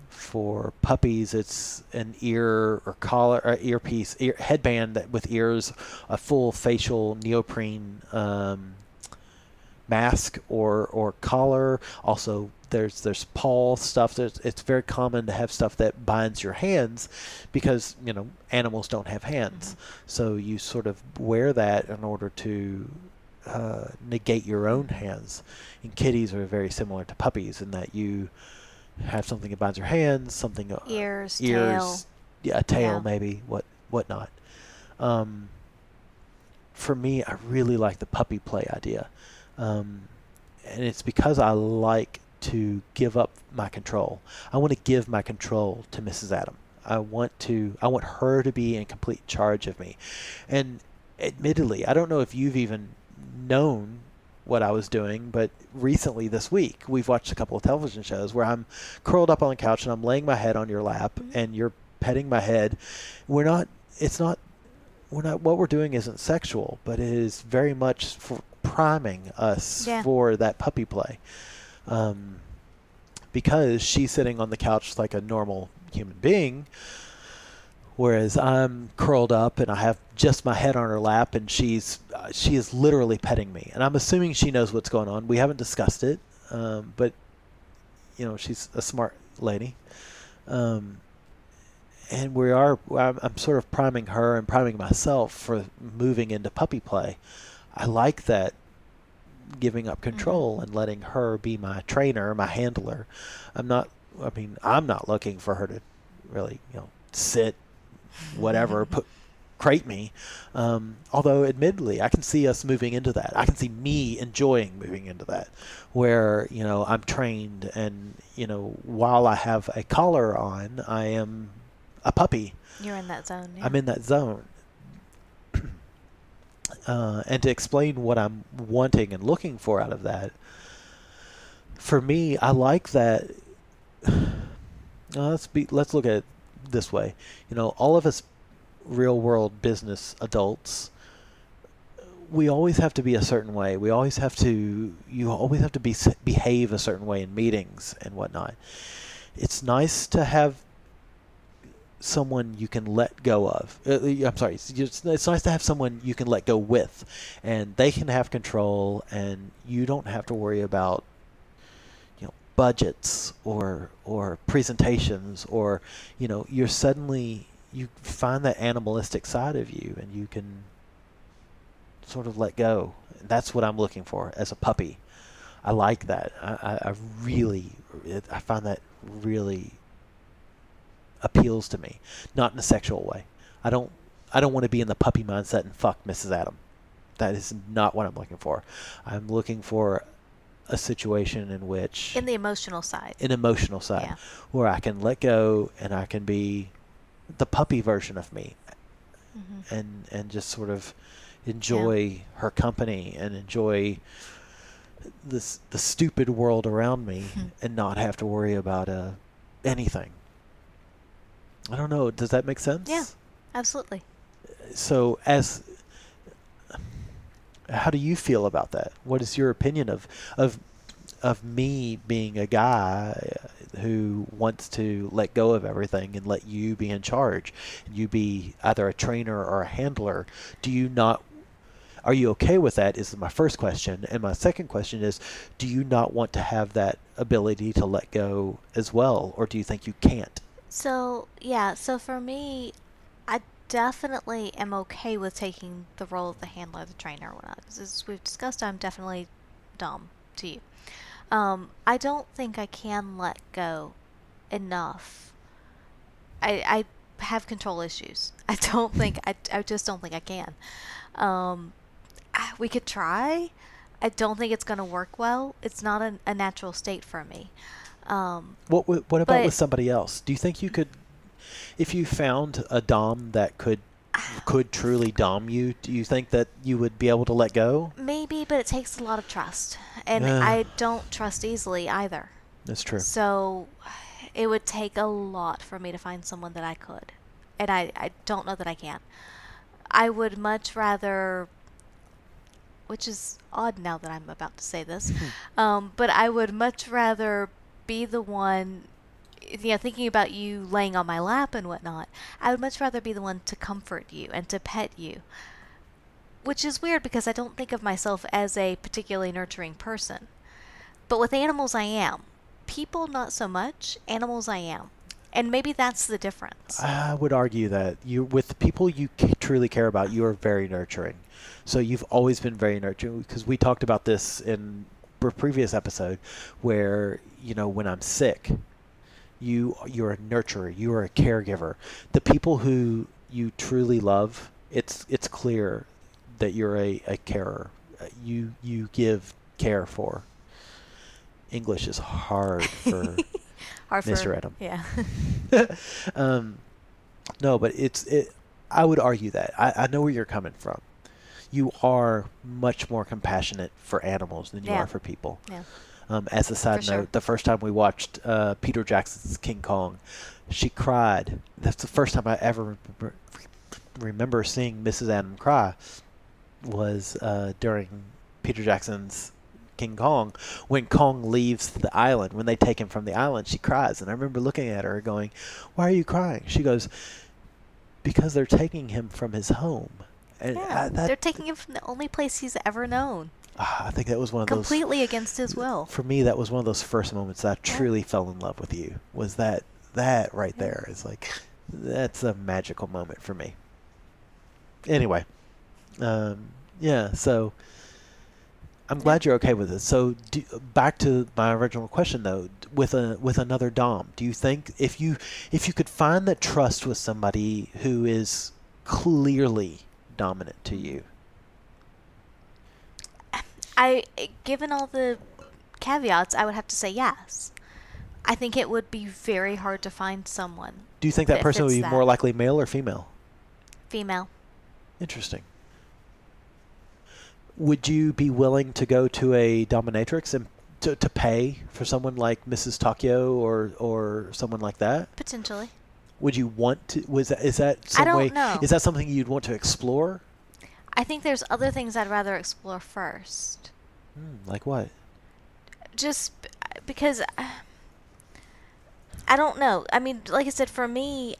For puppies, it's an ear or collar or earpiece, headband with ears, a full facial neoprene mask or collar. Also, there's paw stuff. It's very common to have stuff that binds your hands, because animals don't have hands. Mm-hmm. So you sort of wear that in order to negate your own hands. And kitties are very similar to puppies in that you have something that binds your hands, something ears, tail. Yeah, a tail maybe, whatnot. For me, I really like the puppy play idea, and it's because I like to give up my control. I want to give my control to Mrs. Adam. I want her to be in complete charge of me. And admittedly, I don't know if you've even known what I was doing, but recently this week we've watched a couple of television shows where I'm curled up on the couch and I'm laying my head on your lap, mm-hmm. and you're petting my head. What we're doing isn't sexual, but it is very much for priming us for that puppy play. Because she's sitting on the couch like a normal human being, whereas I'm curled up and I have just my head on her lap, and she is literally petting me. And I'm assuming she knows what's going on. We haven't discussed it, but she's a smart lady. and I'm sort of priming her and priming myself for moving into puppy play. I like that, giving up control and letting her be my trainer, my handler. I'm not looking for her to really, sit, whatever, crate me. Although admittedly, I can see us moving into that. I can see me enjoying moving into that, where, I'm trained and, while I have a collar on, I am a puppy. You're in that zone. Yeah. I'm in that zone. And to explain what I'm wanting and looking for out of that, for me, I like that. Let's look at it this way. All of us real world business adults, we always have to be a certain way. You always have to behave a certain way in meetings and whatnot. It's nice to have someone you can let go of. It's nice to have someone you can let go with, and they can have control, and you don't have to worry about budgets or presentations, or you find that animalistic side of you, and you can sort of let go. That's what I'm looking for as a puppy. I like that. I find that really appeals to me, not in a sexual way. I don't want to be in the puppy mindset and fuck Mrs. Adam. That is not what I'm looking for. I'm looking for a situation in which, in the emotional side, yeah, where I can let go and I can be the puppy version of me, and just sort of enjoy her company and enjoy the stupid world around me, and not have to worry about anything. I don't know. Does that make sense? Yeah, absolutely. So, how do you feel about that? What is your opinion of me being a guy who wants to let go of everything and let you be in charge, and you be either a trainer or a handler? Are you okay with that, is my first question. And my second question is, do you not want to have that ability to let go as well, or do you think you can't? So for me, I definitely am okay with taking the role of the handler, the trainer, or whatnot. Because as we've discussed, I'm definitely dumb to you. I don't think I can let go enough. I have control issues. I just don't think I can. We could try. I don't think it's going to work well. It's not a natural state for me. What about with somebody else? Do you think you could, if you found a dom that could truly dom you, do you think that you would be able to let go? Maybe, but it takes a lot of trust, and I don't trust easily either. That's true. So it would take a lot for me to find someone that I could, and I don't know that I can. I would much rather, which is odd now that I'm about to say this, but I would much rather be the one, thinking about you laying on my lap and whatnot. I would much rather be the one to comfort you and to pet you, which is weird because I don't think of myself as a particularly nurturing person. But with animals, I am. People, not so much. Animals, I am. And maybe that's the difference. I would argue that with the people you truly care about, you are very nurturing. So you've always been very nurturing, because we talked about this in a previous episode, where when I'm sick, you're a nurturer, you are a caregiver. The people who you truly love, it's clear that you're a carer. You give care for. English is hard for Mr. Adam. Yeah. No, but I would argue that. I know where you're coming from. You are much more compassionate for animals than you are for people. Yeah. As a side note, the first time we watched Peter Jackson's King Kong, she cried. That's the first time I ever remember seeing Mrs. Adam cry, was during Peter Jackson's King Kong. When Kong leaves the island, when they take him from the island, she cries. And I remember looking at her going, "Why are you crying?" She goes, "Because they're taking him from his home." And they're taking him from the only place he's ever known. I think that was one of completely against his will. For me, that was one of those first moments that I truly fell in love with you. Was that right there? It's like, That's a magical moment for me. Anyway, yeah. So I'm glad you're okay with it. So back to my original question though, with another dom, do you think if you could find that trust with somebody who is clearly dominant to you? Given all the caveats, I would have to say yes. I think it would be very hard to find someone. Do you think that person would be more likely male or female? Female. Interesting. Would you be willing to go to a dominatrix and to pay for someone like Mrs. Takio or someone like that? Potentially. Would you want to? Is that some I don't way? know. Is that something you'd want to explore? I think there's other things I'd rather explore first. Like what? Just because I don't know. I mean, like I said, for me,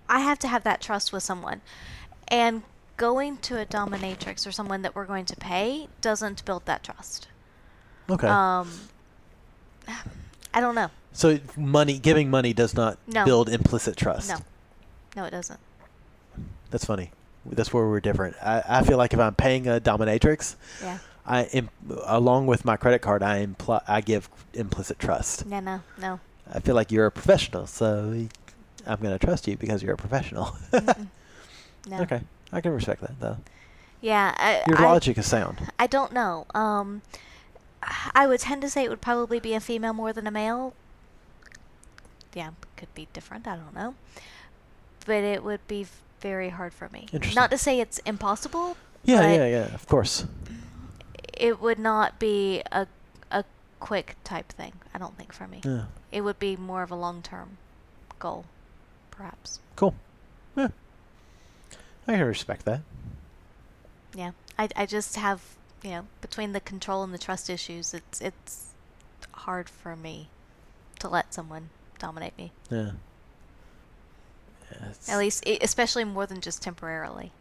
I have to have that trust with someone. And going to a dominatrix or someone that we're going to pay doesn't build that trust. Okay. I don't know. So giving money does not build implicit trust? No, it doesn't. That's funny. That's where we're different. I feel like if I'm paying a dominatrix, along with my credit card, I give implicit trust. No. I feel like you're a professional, so I'm going to trust you because you're a professional. No. Okay. I can respect that, though. Yeah. Your logic is sound. I don't know. I would tend to say it would probably be a female more than a male. Yeah, could be different. I don't know. But it would be very hard for me. Interesting. Not to say it's impossible. Yeah, of course. It would not be a quick type thing, I don't think, for me. Yeah. It would be more of a long-term goal, perhaps. Cool. Yeah. I can respect that. Yeah. I just have, between the control and the trust issues, it's hard for me to let someone dominate me. Yeah. At least, especially more than just temporarily.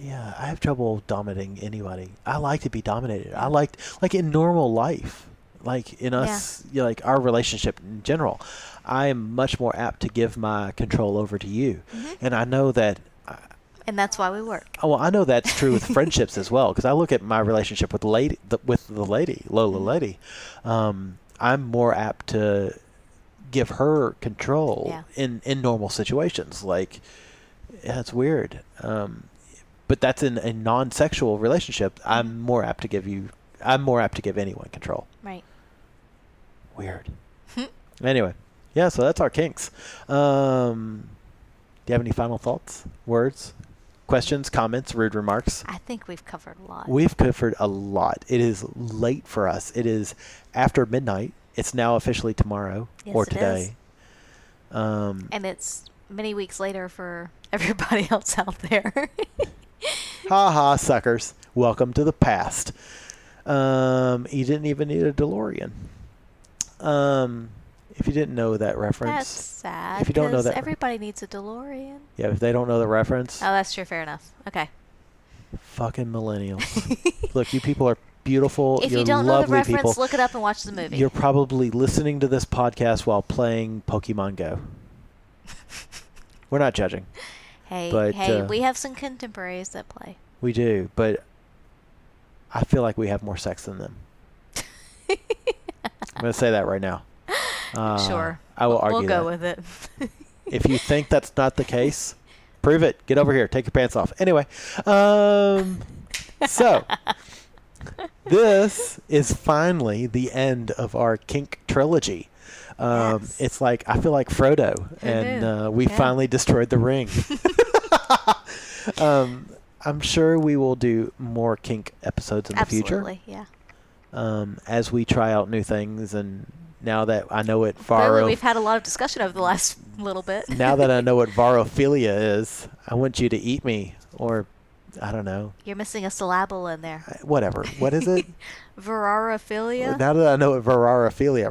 Yeah, I have trouble dominating anybody. I like to be dominated. I like in normal life, like in us, like our relationship in general, I am much more apt to give my control over to you. Mm-hmm. And I know that. And that's why we work. Oh, well, I know that's true with friendships as well, because I look at my relationship with the lady, Lola lady. I'm more apt to give her control in normal situations. Like, it's weird. But that's in a non-sexual relationship. I'm more apt to give anyone control. Right. Weird. Anyway, yeah. So that's our kinks. Do you have any final thoughts, words, questions, comments, rude remarks? I think we've covered a lot. We've covered a lot. It is late for us. It is after midnight. It's now officially tomorrow or today. And it's many weeks later for everybody else out there. Ha ha, suckers. Welcome to the past. You didn't even need a DeLorean. If you didn't know that reference. That's sad. If you don't know that. Everybody needs a DeLorean. Yeah, if they don't know the reference. Oh, that's true. Fair enough. Okay. Fucking millennials. Look, you people are beautiful. If You're you don't know the lovely reference, people. look it up and watch the movie. You're probably listening to this podcast while playing Pokemon Go. We're not judging. Hey, we have some contemporaries that play. We do, but I feel like we have more sex than them. I'm going to say that right now. Sure. I will argue We'll go with it. If you think that's not the case, prove it. Get over here. Take your pants off. Anyway, so this is finally the end of our Kink Trilogy. Yes. It's like, I feel like Frodo, and we finally destroyed the ring. I'm sure we will do more Kink episodes in the future. Absolutely, yeah. As we try out new things, and now that I know what Clearly, we've had a lot of discussion over the last little bit. Now that I know what varophilia is, I want you to eat me, or I don't know. You're missing a syllable in there. Whatever. What is it? Verarophilia? Now that I know what verarophilia,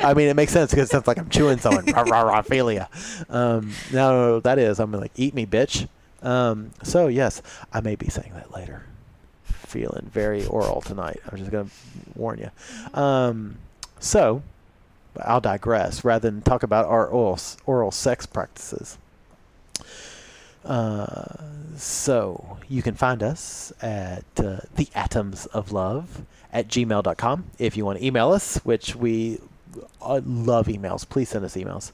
I mean, it makes sense because it sounds like I'm chewing someone. Verarophilia. Now I know what that is. I'm like, eat me, bitch. So yes, I may be saying that later. Feeling very oral tonight. I'm just going to warn you. So But I'll digress rather than talk about our oral sex practices. So you can find us at theatomsoflove@gmail.com if you want to email us, which we love emails. Please send us emails.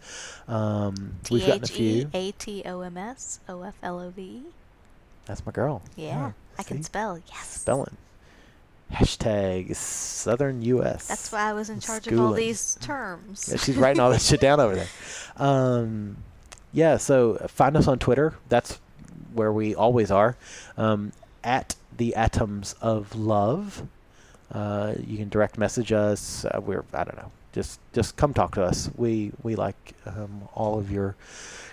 We've gotten a few. TheatomsOflove. That's my girl. Yeah, I can spell. Yes. Spelling. Hashtag Southern U.S. That's why I was in charge of all these terms. Yeah, she's writing all that shit down over there. Yeah, so find us on Twitter. That's where we always are. At the Atoms of Love. You can direct message us. I don't know. Just come talk to us. We like all of your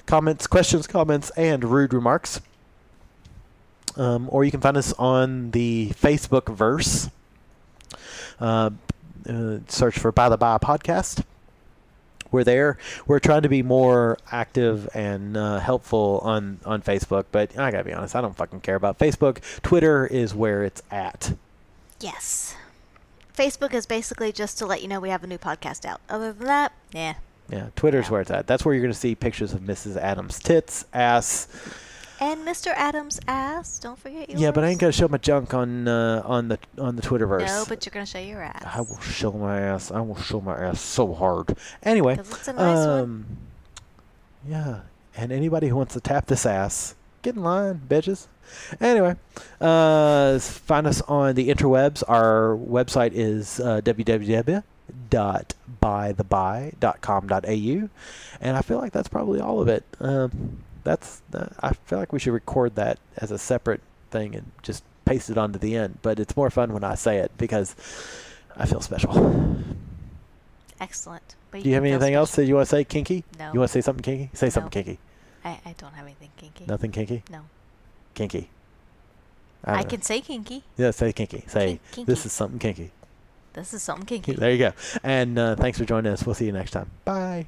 questions, and rude remarks. Or you can find us on the Facebook verse. Search for By the By Podcast. We're there. We're trying to be more active and helpful on Facebook, but I gotta be honest, I don't fucking care about Facebook. Twitter is where it's at. Yes. Facebook is basically just to let you know we have a new podcast out. Other than that, yeah. Yeah, Twitter's where it's at. That's where you're going to see pictures of Mrs. Adams' tits, ass. And Mr. Adams' ass. Don't forget yours. Yeah, but I ain't going to show my junk on the Twitterverse. No, but you're going to show your ass. I will show my ass. I will show my ass so hard. Anyway. 'Cause it's a nice one. Yeah, and anybody who wants to tap this ass, get in line, bitches. Anyway, find us on the interwebs. Our website is www.bytheby.com.au, and I feel like that's probably all of it. I feel like we should record that as a separate thing and just paste it onto the end. But it's more fun when I say it because I feel special. Excellent. Do you have anything else that you want to say, kinky? No. You want to say something kinky? Say something kinky. I don't have anything kinky. Nothing kinky? No. Kinky. I can say kinky. Yeah, say kinky. Say, kinky. This is something kinky. This is something kinky. There you go. And thanks for joining us. We'll see you next time. Bye.